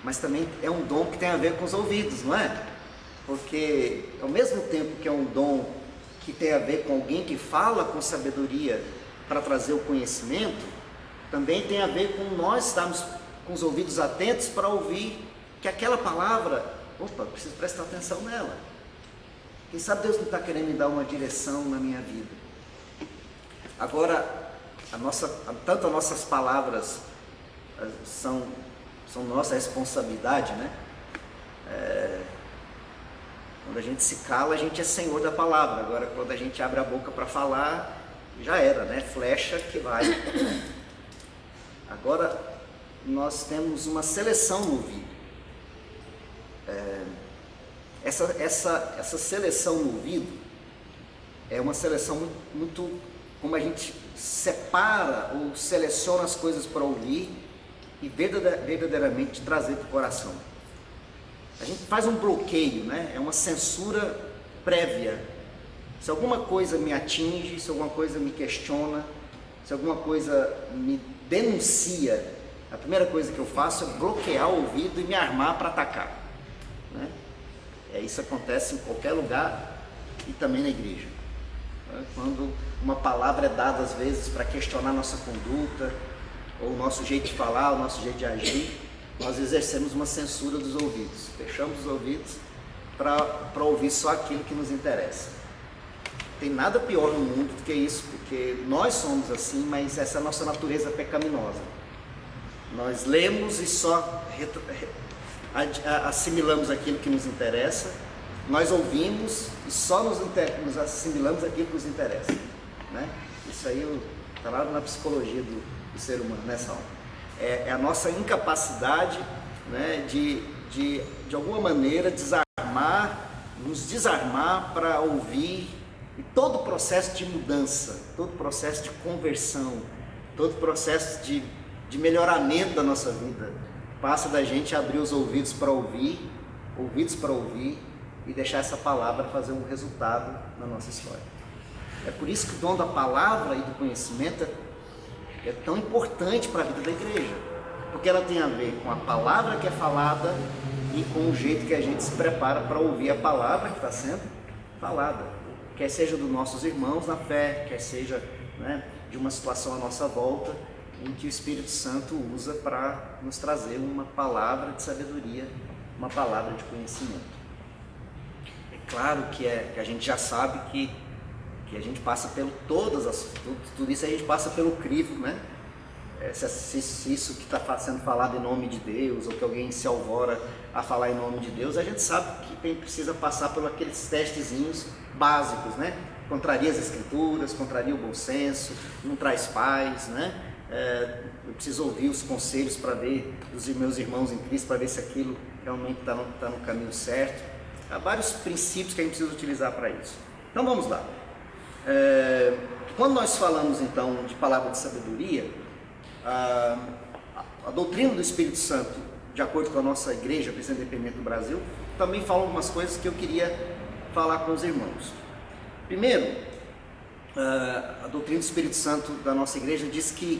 [SPEAKER 3] Mas também é um dom que tem a ver com os ouvidos, não é? Porque ao mesmo tempo que é um dom que tem a ver com alguém que fala com sabedoria para trazer o conhecimento, também tem a ver com nós estarmos com os ouvidos atentos para ouvir que aquela palavra, preciso prestar atenção nela. Quem sabe Deus não está querendo me dar uma direção na minha vida. Agora, tanto as nossas palavras são nossa responsabilidade, né? Quando a gente se cala, a gente é senhor da palavra. Agora, quando a gente abre a boca para falar, já era, né? Flecha que vai. Agora, nós temos uma seleção no ouvido. Essa seleção no ouvido é uma seleção muito como a gente separa ou seleciona as coisas para ouvir e verdadeiramente trazer para o coração. A gente faz um bloqueio, né? É uma censura prévia. Se alguma coisa me atinge, se alguma coisa me questiona, se alguma coisa me denuncia, a primeira coisa que eu faço é bloquear o ouvido e me armar para atacar, né? Isso acontece em qualquer lugar e também na igreja, né? Quando uma palavra é dada às vezes para questionar nossa conduta, ou o nosso jeito de falar, o nosso jeito de agir, nós exercemos uma censura dos ouvidos, fechamos os ouvidos para ouvir só aquilo que nos interessa. Tem nada pior no mundo do que isso, porque nós somos assim, mas essa é a nossa natureza pecaminosa. Nós lemos e só assimilamos aquilo que nos interessa nós ouvimos e só nos assimilamos aquilo que nos interessa, né? Isso aí está lá na psicologia do ser humano, nessa hora. É a nossa incapacidade, né, de alguma maneira nos desarmar para ouvir. E todo o processo de mudança, todo o processo de conversão, todo o processo de melhoramento da nossa vida passa da gente abrir os ouvidos para ouvir e deixar essa palavra fazer um resultado na nossa história. É por isso que o dom da palavra e do conhecimento é tão importante para a vida da igreja, porque ela tem a ver com a palavra que é falada e com o jeito que a gente se prepara para ouvir a palavra que está sendo falada. Quer seja dos nossos irmãos na fé, quer seja, né, de uma situação à nossa volta, em que o Espírito Santo usa para nos trazer uma palavra de sabedoria, uma palavra de conhecimento. É claro que a gente já sabe que a gente passa pelo tudo isso a gente passa pelo crivo, né? Se isso que está sendo falado em nome de Deus, ou que alguém se alvora a falar em nome de Deus, a gente sabe que precisa passar por aqueles testezinhos básicos, né? Contraria as escrituras, contraria o bom senso, não traz paz, né? Eu preciso ouvir os conselhos para ver dos meus irmãos em Cristo, para ver se aquilo realmente está no caminho certo. Há vários princípios que a gente precisa utilizar para isso. Então vamos lá. Quando nós falamos então de palavra de sabedoria, a doutrina do Espírito Santo, de acordo com a nossa igreja, Cristã Independente do Brasil, também fala algumas coisas que eu queria falar com os irmãos. Primeiro, a doutrina do Espírito Santo da nossa igreja diz que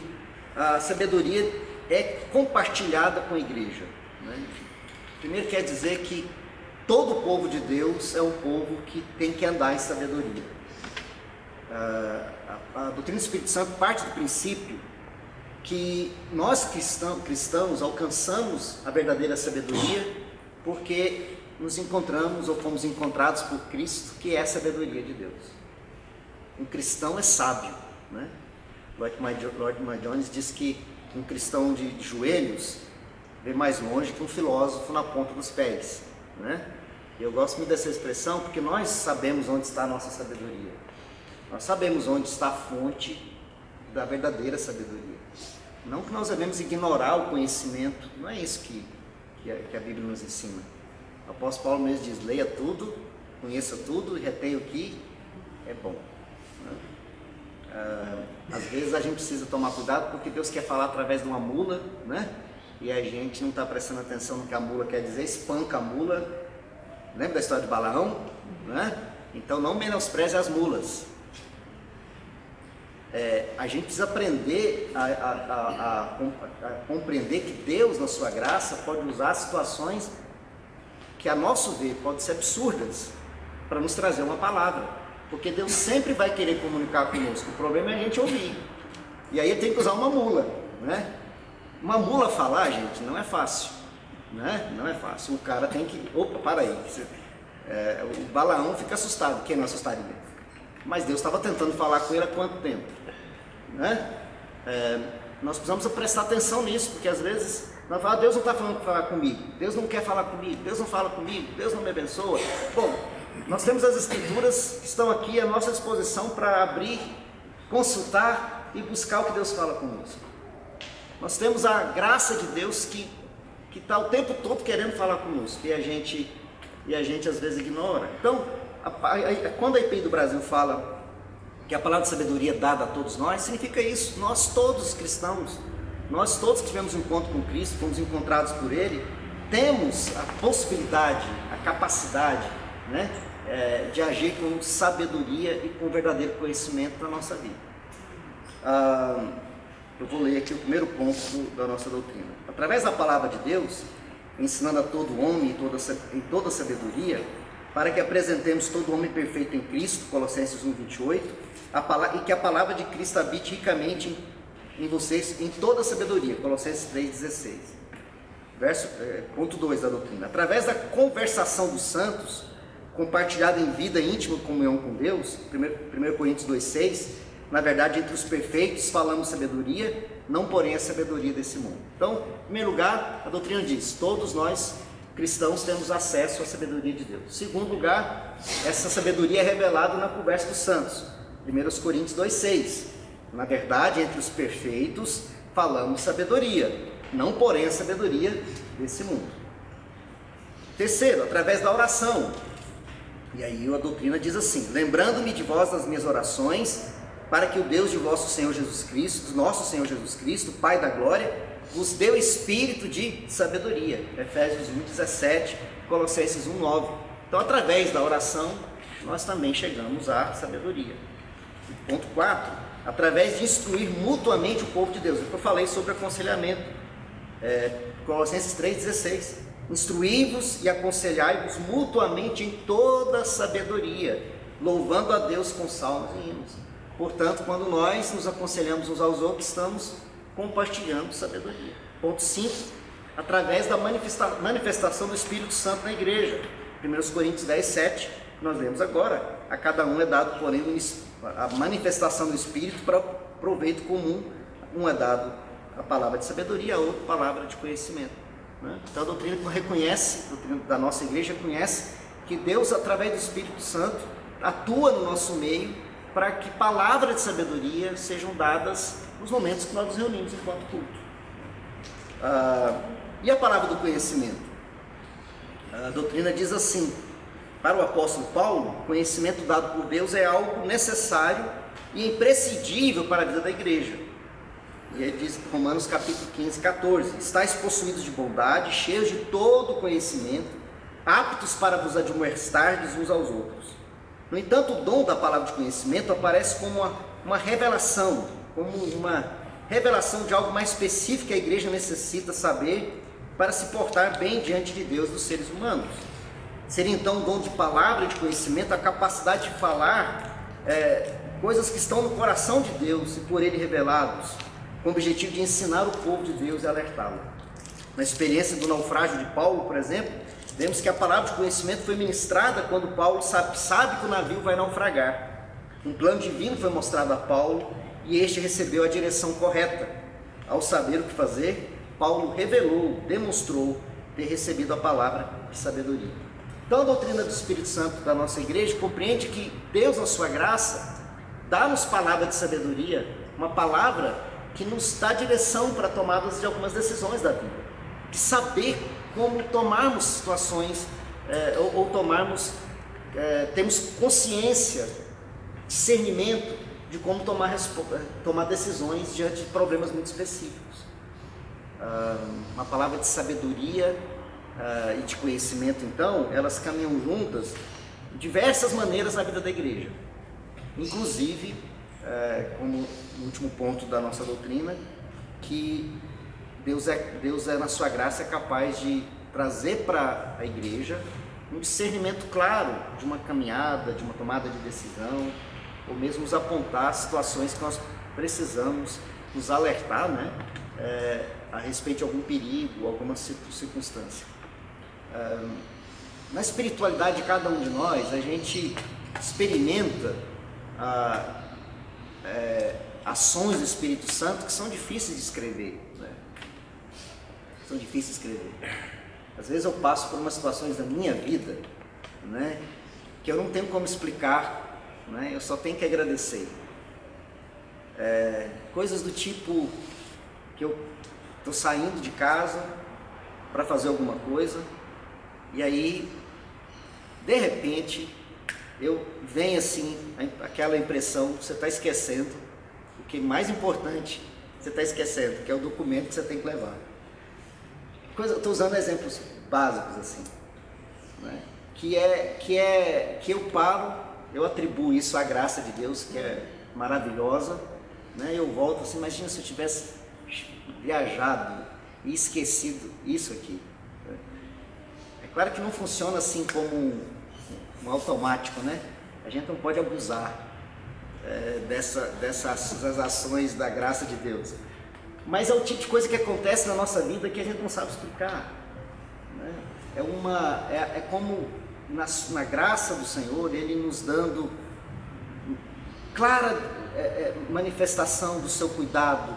[SPEAKER 3] a sabedoria é compartilhada com a igreja, né? Primeiro quer dizer que todo o povo de Deus é um povo que tem que andar em sabedoria. A doutrina do Espírito Santo parte do princípio que nós cristãos alcançamos a verdadeira sabedoria porque nos encontramos ou fomos encontrados por Cristo, que é a sabedoria de Deus. Um cristão é sábio, né? Lloyd Lloyd Jones diz que um cristão de joelhos vê mais longe que um filósofo na ponta dos pés, né? Eu gosto muito dessa expressão porque nós sabemos onde está a nossa sabedoria. Nós sabemos onde está a fonte da verdadeira sabedoria. Não que nós devemos ignorar o conhecimento, não é isso que a Bíblia nos ensina. O apóstolo Paulo mesmo diz: leia tudo, conheça tudo e retenha o que é bom. Às vezes a gente precisa tomar cuidado porque Deus quer falar através de uma mula, né? E a gente não está prestando atenção no que a mula quer dizer, espanca a mula. Lembra da história de Balaão? Né? Então não menospreze as mulas. A gente precisa aprender a compreender que Deus, na sua graça, pode usar situações que, a nosso ver, podem ser absurdas para nos trazer uma palavra, porque Deus sempre vai querer comunicar conosco. O problema é a gente ouvir, e aí ele tem que usar uma mula, né? Uma mula falar, gente, não é fácil, né? Não é fácil. O cara tem que... Opa, para aí. O Balaão fica assustado. Quem não assustaria? Mas Deus estava tentando falar com ele há quanto tempo, né? Nós precisamos prestar atenção nisso, porque às vezes nós falamos: Deus não está falando para falar comigo, Deus não quer falar comigo, Deus não fala comigo, Deus não me abençoa. Bom, nós temos as escrituras que estão aqui à nossa disposição para abrir, consultar e buscar o que Deus fala conosco. Nós temos a graça de Deus que está o tempo todo querendo falar conosco, e a gente às vezes ignora. Então, quando a IPI do Brasil fala que a palavra de sabedoria é dada a todos nós, significa isso. Nós todos cristãos, nós todos que tivemos um encontro com Cristo, fomos encontrados por Ele, temos a possibilidade, a capacidade, né, de agir com sabedoria e com verdadeiro conhecimento na nossa vida. Eu vou ler aqui o primeiro ponto da nossa doutrina. Através da palavra de Deus, ensinando a todo homem em toda sabedoria, para que apresentemos todo homem perfeito em Cristo, Colossenses 1:28, e que a palavra de Cristo habite ricamente em vocês em toda sabedoria, Colossenses 3:16. Ponto 2 da doutrina. Através da conversação dos santos, compartilhada em vida íntima comunhão com Deus, 1 Coríntios 2:6, na verdade, entre os perfeitos falamos sabedoria, não porém a sabedoria desse mundo. Então, em primeiro lugar, a doutrina diz: todos nós cristãos temos acesso à sabedoria de Deus. Em segundo lugar, essa sabedoria é revelada na conversa dos santos. 1 Coríntios 2,6. Na verdade, entre os perfeitos falamos sabedoria, não porém a sabedoria desse mundo. Terceiro, através da oração. E aí a doutrina diz assim: lembrando-me de vós nas minhas orações, para que o Deus de vosso Senhor Jesus Cristo, nosso Senhor Jesus Cristo, Pai da glória, vos dê o espírito de sabedoria. Efésios 1,17, Colossenses 1,9. Então, através da oração, nós também chegamos à sabedoria. Ponto 4, através de instruir mutuamente o povo de Deus. Eu falei sobre aconselhamento. Colossenses 3,16. Instruí-vos e aconselhai-vos mutuamente em toda sabedoria, louvando a Deus com salmos e hinos. Portanto, quando nós nos aconselhamos uns aos outros, estamos compartilhando sabedoria. Ponto 5, através da manifestação do Espírito Santo na igreja. 1 Coríntios 10,7, nós lemos agora. A cada um é dado, porém, a manifestação do Espírito para proveito comum. Um é dado a palavra de sabedoria, a outra a palavra de conhecimento. Então a doutrina reconhece, a doutrina da nossa igreja reconhece que Deus, através do Espírito Santo, atua no nosso meio para que palavras de sabedoria sejam dadas nos momentos que nós nos reunimos enquanto culto. E a palavra do conhecimento? A doutrina diz assim: para o apóstolo Paulo, o conhecimento dado por Deus é algo necessário e imprescindível para a vida da igreja. E ele diz em Romanos capítulo 15, 14: estáis possuídos de bondade, cheios de todo conhecimento, aptos para vos admoestardes uns aos outros. No entanto, o dom da palavra de conhecimento aparece como uma revelação, de algo mais específico que a igreja necessita saber para se portar bem diante de Deus dos seres humanos. Seria então o dom de palavra de conhecimento a capacidade de falar coisas que estão no coração de Deus e por Ele revelados, com o objetivo de ensinar o povo de Deus e alertá-lo. Na experiência do naufrágio de Paulo, por exemplo, vemos que a palavra de conhecimento foi ministrada quando Paulo sabe que o navio vai naufragar. Um plano divino foi mostrado a Paulo e este recebeu a direção correta. Ao saber o que fazer, Paulo revelou, demonstrou ter recebido a palavra de sabedoria. Então a doutrina do Espírito Santo da nossa igreja compreende que Deus, na sua graça, dá-nos palavra de sabedoria, uma palavra que nos dá direção para tomadas de algumas decisões da vida, de saber como tomarmos situações, termos consciência, discernimento de como tomar decisões diante de problemas muito específicos. Uma palavra de sabedoria e de conhecimento, então, elas caminham juntas de diversas maneiras na vida da igreja, inclusive, como último ponto da nossa doutrina, que Deus na sua graça é capaz de trazer para a igreja um discernimento claro de uma caminhada, de uma tomada de decisão, ou mesmo nos apontar situações que nós precisamos nos alertar, a respeito de algum perigo, alguma circunstância. Na espiritualidade de cada um de nós, a gente experimenta ações do Espírito Santo que são difíceis de escrever, São difíceis de escrever. Às vezes eu passo por umas situações da minha vida, que eu não tenho como explicar, eu só tenho que agradecer. Coisas do tipo que eu estou saindo de casa para fazer alguma coisa, e aí, de repente, vem assim, aquela impressão que você está esquecendo o que é mais importante, você está esquecendo, que é o documento que você tem que levar. Estou usando exemplos básicos assim, que eu paro, eu atribuo isso à graça de Deus, que é maravilhosa, eu volto assim, imagina se eu tivesse viajado e esquecido isso aqui. É claro que não funciona assim como um automático, A gente não pode abusar dessas ações da graça de Deus. Mas é o tipo de coisa que acontece na nossa vida que a gente não sabe explicar. É como na graça do Senhor, Ele nos dando clara manifestação do seu cuidado,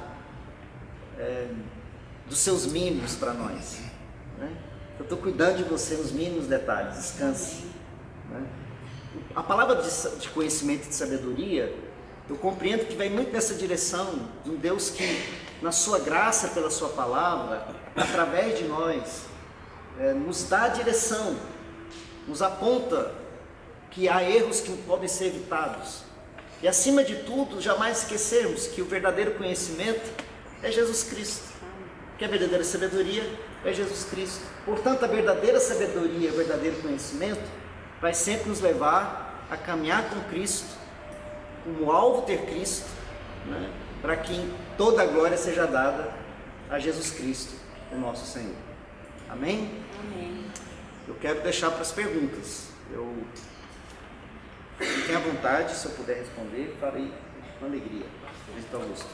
[SPEAKER 3] dos seus mimos para nós. eu estou cuidando de você nos mínimos detalhes, descanse. Né? A palavra de conhecimento e de sabedoria, eu compreendo que vai muito nessa direção de um Deus que, na sua graça, pela sua palavra, através de nós, nos dá a direção, nos aponta que há erros que podem ser evitados. E acima de tudo, jamais esquecermos que o verdadeiro conhecimento é Jesus Cristo, que a verdadeira sabedoria é Jesus Cristo. Portanto, a verdadeira sabedoria, o verdadeiro conhecimento vai sempre nos levar a caminhar com Cristo, como alvo ter Cristo, né? Para que toda a glória seja dada a Jesus Cristo, o nosso Senhor. Amém?
[SPEAKER 2] Amém.
[SPEAKER 3] Eu quero deixar para as perguntas. Fiquem à vontade, se eu puder responder, farei com alegria. Então, Augusto.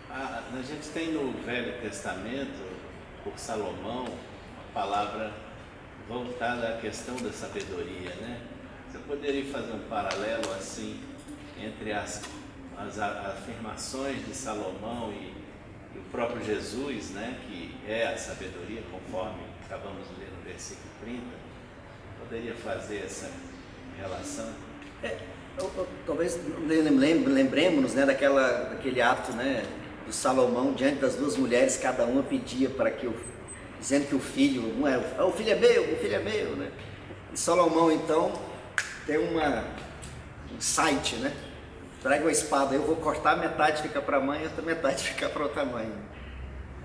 [SPEAKER 6] A gente tem no Velho Testamento, por Salomão, a palavra voltada à questão da sabedoria, né? Você poderia fazer um paralelo assim entre as afirmações de Salomão e o próprio Jesus, né? Que é a sabedoria, conforme acabamos de ler no versículo 30. Poderia fazer essa relação?
[SPEAKER 3] Talvez lembremos, né, daquele ato, né, do Salomão diante das duas mulheres, cada uma pedia para que dizendo que o filho, o filho é meu, né? E Salomão então tem um insight, né? Traga uma espada, eu vou cortar, metade fica para a mãe, outra metade fica para outra mãe.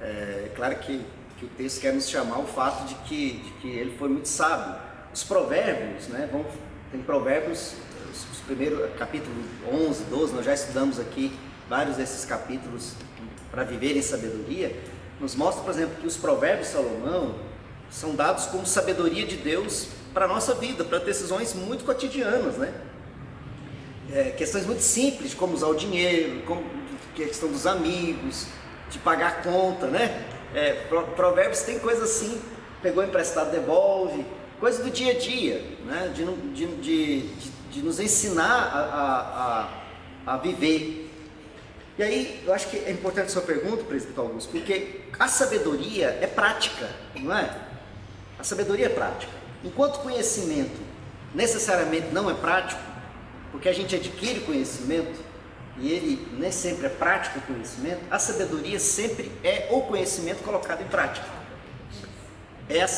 [SPEAKER 3] É claro que o texto quer nos chamar o fato de que ele foi muito sábio. Os provérbios, né? Tem provérbios, os primeiros capítulos 11, 12, nós já estudamos aqui vários desses capítulos para viver em sabedoria. Nos mostra, por exemplo, que os provérbios de Salomão são dados como sabedoria de Deus para a nossa vida, para decisões muito cotidianas, né? Questões muito simples, como usar o dinheiro, como a questão dos amigos, de pagar conta, né? Provérbios tem coisa assim, pegou emprestado, devolve, coisa do dia a dia, né? De nos ensinar a viver. E aí, eu acho que é importante a sua pergunta, Presidente Augusto, porque a sabedoria é prática, não é? A sabedoria é prática. Enquanto conhecimento necessariamente não é prático, porque a gente adquire conhecimento, e ele nem sempre é prático o conhecimento, a sabedoria sempre é o conhecimento colocado em prática.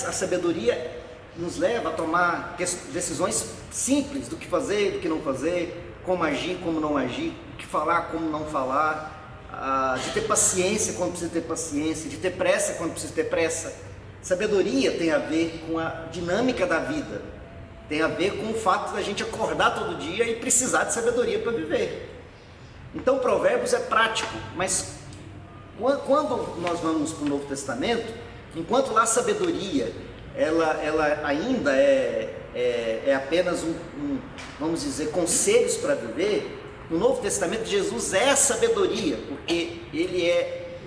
[SPEAKER 3] A sabedoria nos leva a tomar decisões simples do que fazer e do que não fazer, como agir, como não agir, o que falar, como não falar, de ter paciência quando precisa ter paciência, de ter pressa quando precisa ter pressa. Sabedoria tem a ver com a dinâmica da vida, tem a ver com o fato da gente acordar todo dia e precisar de sabedoria para viver. Então, Provérbios é prático, mas quando nós vamos para o Novo Testamento, enquanto lá a sabedoria, ela ainda é apenas vamos dizer, conselhos para viver, no Novo Testamento Jesus é a sabedoria, porque ele é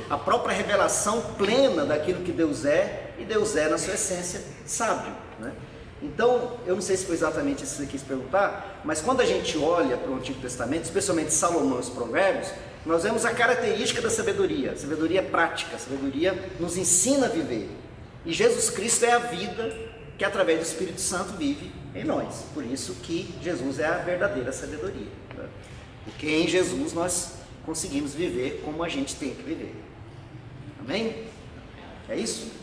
[SPEAKER 3] a própria revelação plena daquilo que Deus é, e Deus é na sua essência sábio, né? Então, eu não sei se foi exatamente isso que você quis perguntar, mas quando a gente olha para o Antigo Testamento, especialmente Salomão e os Provérbios, nós vemos a característica da sabedoria. A sabedoria prática, a sabedoria nos ensina a viver. E Jesus Cristo é a vida que através do Espírito Santo vive em nós. Por isso que Jesus é a verdadeira sabedoria, né? Porque em Jesus nós conseguimos viver como a gente tem que viver. Amém? É isso?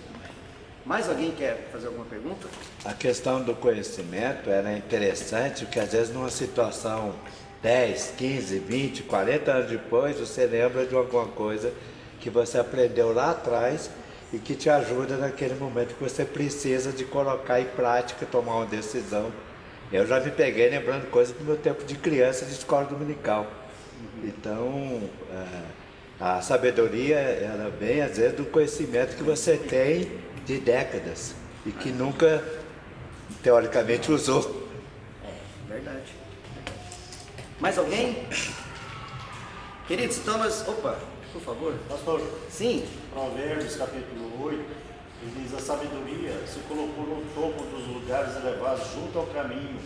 [SPEAKER 3] Mais alguém quer fazer alguma pergunta?
[SPEAKER 7] A questão do conhecimento era interessante, porque às vezes numa situação 10, 15, 20, 40 anos depois, você lembra de alguma coisa que você aprendeu lá atrás e que te ajuda naquele momento que você precisa de colocar em prática, tomar uma decisão. Eu já me peguei lembrando coisas do meu tempo de criança de escola dominical. Então, a sabedoria, ela vem às vezes do conhecimento que você tem de décadas e que nunca, teoricamente, usou.
[SPEAKER 3] Verdade. Mais alguém? Queridos, então nós... Opa, por favor.
[SPEAKER 8] Pastor,
[SPEAKER 3] Sim.
[SPEAKER 8] Provérbios capítulo 8, ele diz: a sabedoria se colocou no topo dos lugares elevados, junto ao caminho,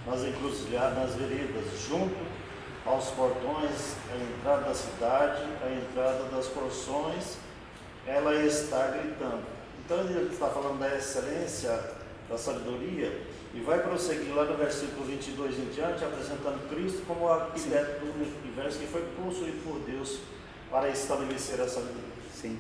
[SPEAKER 8] nas encruzilhadas, nas veredas, junto aos portões, a entrada da cidade, a entrada das porções, ela está gritando. Então ele está falando da excelência da sabedoria e vai prosseguir lá no versículo 22 em diante, apresentando Cristo como o arquiteto do universo que foi possuído por Deus para estabelecer a sabedoria.
[SPEAKER 3] Sim.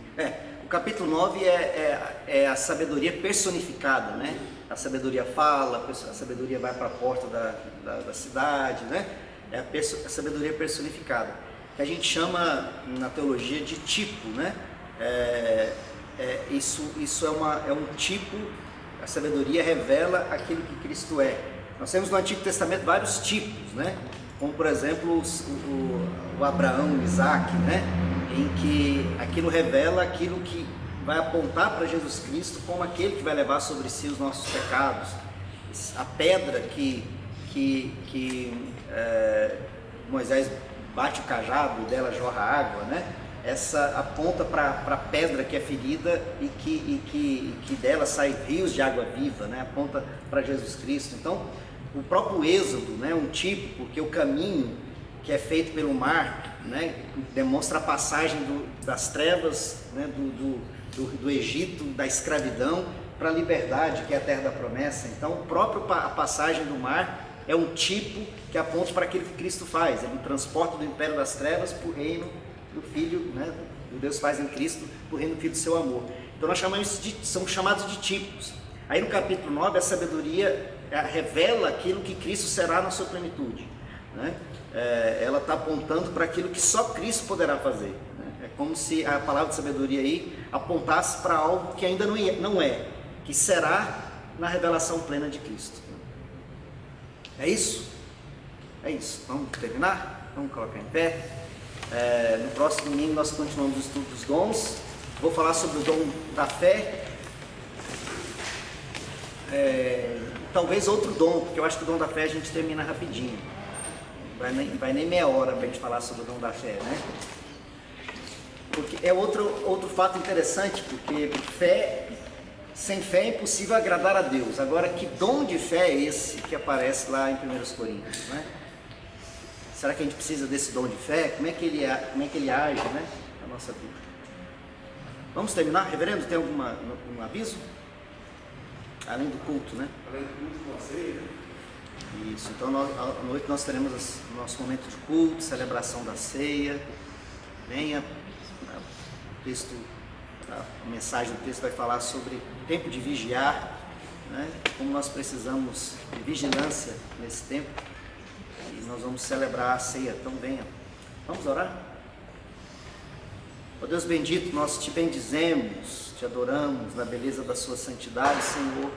[SPEAKER 3] O capítulo 9 é a sabedoria personificada, né? A sabedoria fala, a sabedoria vai para a porta da cidade, né? É a sabedoria personificada, que a gente chama na teologia de tipo, né? Isso é um tipo. A sabedoria revela aquilo que Cristo é. Nós temos no Antigo Testamento vários tipos, né? Como por exemplo o Abraão, o Isaac, né? Em que aquilo revela aquilo que vai apontar para Jesus Cristo como aquele que vai levar sobre si os nossos pecados. A pedra que Moisés bate o cajado e dela jorra água, né? Essa aponta para a pedra que é ferida e que dela sai rios de água viva, né? Aponta para Jesus Cristo. Então, o próprio Êxodo, né? Um tipo, porque o caminho que é feito pelo mar, né? Demonstra a passagem das trevas, né? do Egito, da escravidão, para a liberdade, que é a terra da promessa. Então, a passagem do mar é um tipo que aponta para aquilo que Cristo faz. Ele transporta do império das trevas para o reino do Filho, né, do Deus faz em Cristo, do reino do Filho do seu amor. Então nós são chamados de tipos. Aí no capítulo 9 a sabedoria revela aquilo que Cristo será na sua plenitude, né? Ela está apontando para aquilo que só Cristo poderá fazer, né? É como se a palavra de sabedoria aí apontasse para algo que ainda não é, que será na revelação plena de Cristo. É isso? É isso. Vamos terminar? Vamos colocar em pé? No próximo domingo nós continuamos o estudo dos dons. Vou falar sobre o dom da fé. Talvez outro dom, porque eu acho que o dom da fé a gente termina rapidinho. Vai nem meia hora para a gente falar sobre o dom da fé, né? Porque é outro fato interessante, porque sem fé é impossível agradar a Deus. Agora, que dom de fé é esse que aparece lá em 1 Coríntios, né? Será que a gente precisa desse dom de fé? Como é que ele age, né, na nossa vida? Vamos terminar? Reverendo, tem algum aviso? Além do culto, né?
[SPEAKER 1] Além do culto, uma ceia.
[SPEAKER 3] Isso, então à noite nós teremos o nosso momento de culto, celebração da ceia. Venha, a mensagem do texto vai falar sobre o tempo de vigiar, né? Como nós precisamos de vigilância nesse tempo. E nós vamos celebrar a ceia, então venha. Vamos orar? Ó Deus bendito, nós te bendizemos, te adoramos na beleza da sua santidade, Senhor,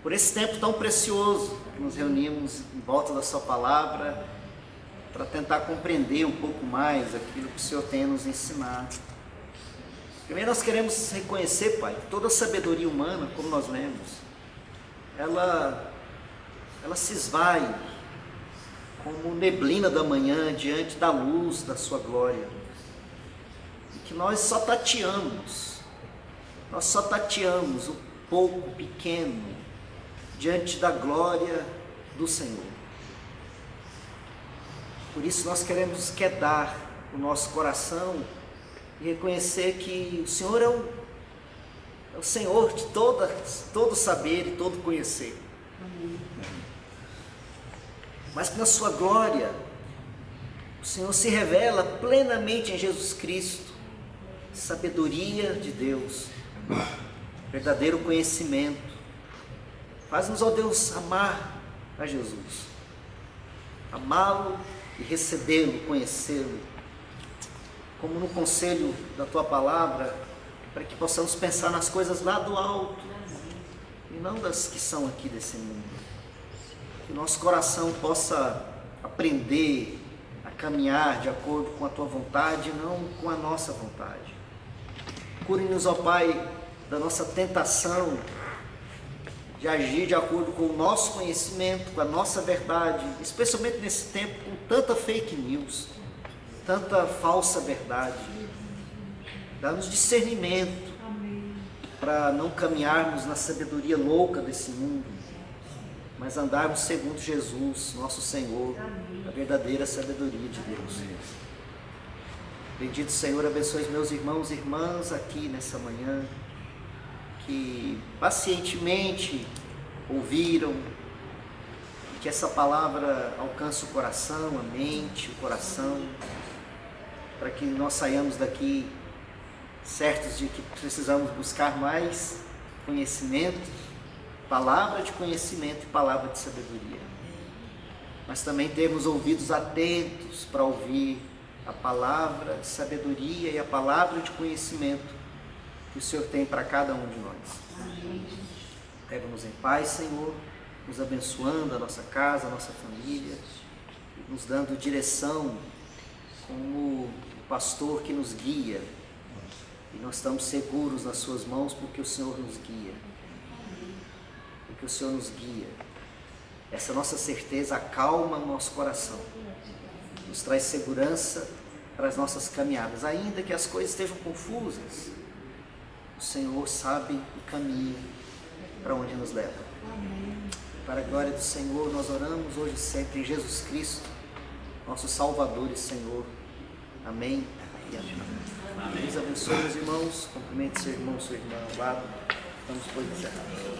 [SPEAKER 3] por esse tempo tão precioso que nos reunimos em volta da sua palavra para tentar compreender um pouco mais aquilo que o Senhor tem a nos ensinar. Primeiro nós queremos reconhecer, Pai, que toda a sabedoria humana, como nós lemos, ela se esvai como neblina da manhã diante da luz da sua glória, e que nós só tateamos o pouco pequeno diante da glória do Senhor. Por isso nós queremos quedar o nosso coração e reconhecer que o Senhor é o Senhor de todo saber e todo conhecer. Mas que na sua glória o Senhor se revela plenamente em Jesus Cristo, sabedoria de Deus, verdadeiro conhecimento. Faz-nos, ó Deus, amar a Jesus, amá-lo e recebê-lo, conhecê-lo, como no conselho da Tua Palavra, para que possamos pensar nas coisas lá do alto e não das que são aqui desse mundo. Que nosso coração possa aprender a caminhar de acordo com a Tua vontade, não com a nossa vontade. Cure-nos, ó Pai, da nossa tentação de agir de acordo com o nosso conhecimento, com a nossa verdade, especialmente nesse tempo com tanta fake news, tanta falsa verdade. Dá-nos discernimento para não caminharmos na sabedoria louca desse mundo, mas andarmos segundo Jesus, nosso Senhor, a verdadeira sabedoria de Deus. Bendito Senhor, abençoe os meus irmãos e irmãs aqui nessa manhã, que pacientemente ouviram, e que essa palavra alcance o coração, a mente, o coração, para que nós saiamos daqui certos de que precisamos buscar mais conhecimento, palavra de conhecimento e palavra de sabedoria. Mas também termos ouvidos atentos para ouvir a palavra de sabedoria e a palavra de conhecimento que o Senhor tem para cada um de nós. Pega-nos em paz, Senhor, nos abençoando a nossa casa, a nossa família, nos dando direção como o pastor que nos guia. E nós estamos seguros nas suas mãos porque o Senhor nos guia. Porque o Senhor nos guia. Essa nossa certeza acalma o nosso coração. Nos traz segurança para as nossas caminhadas. Ainda que as coisas estejam confusas, o Senhor sabe o caminho para onde nos leva. Para a glória do Senhor, nós oramos hoje e sempre em Jesus Cristo, nosso Salvador e Senhor. Amém e amém. Deus abençoe, meus irmãos. Cumprimente seu irmão, sua irmã ao lado. Estamos por encerrar.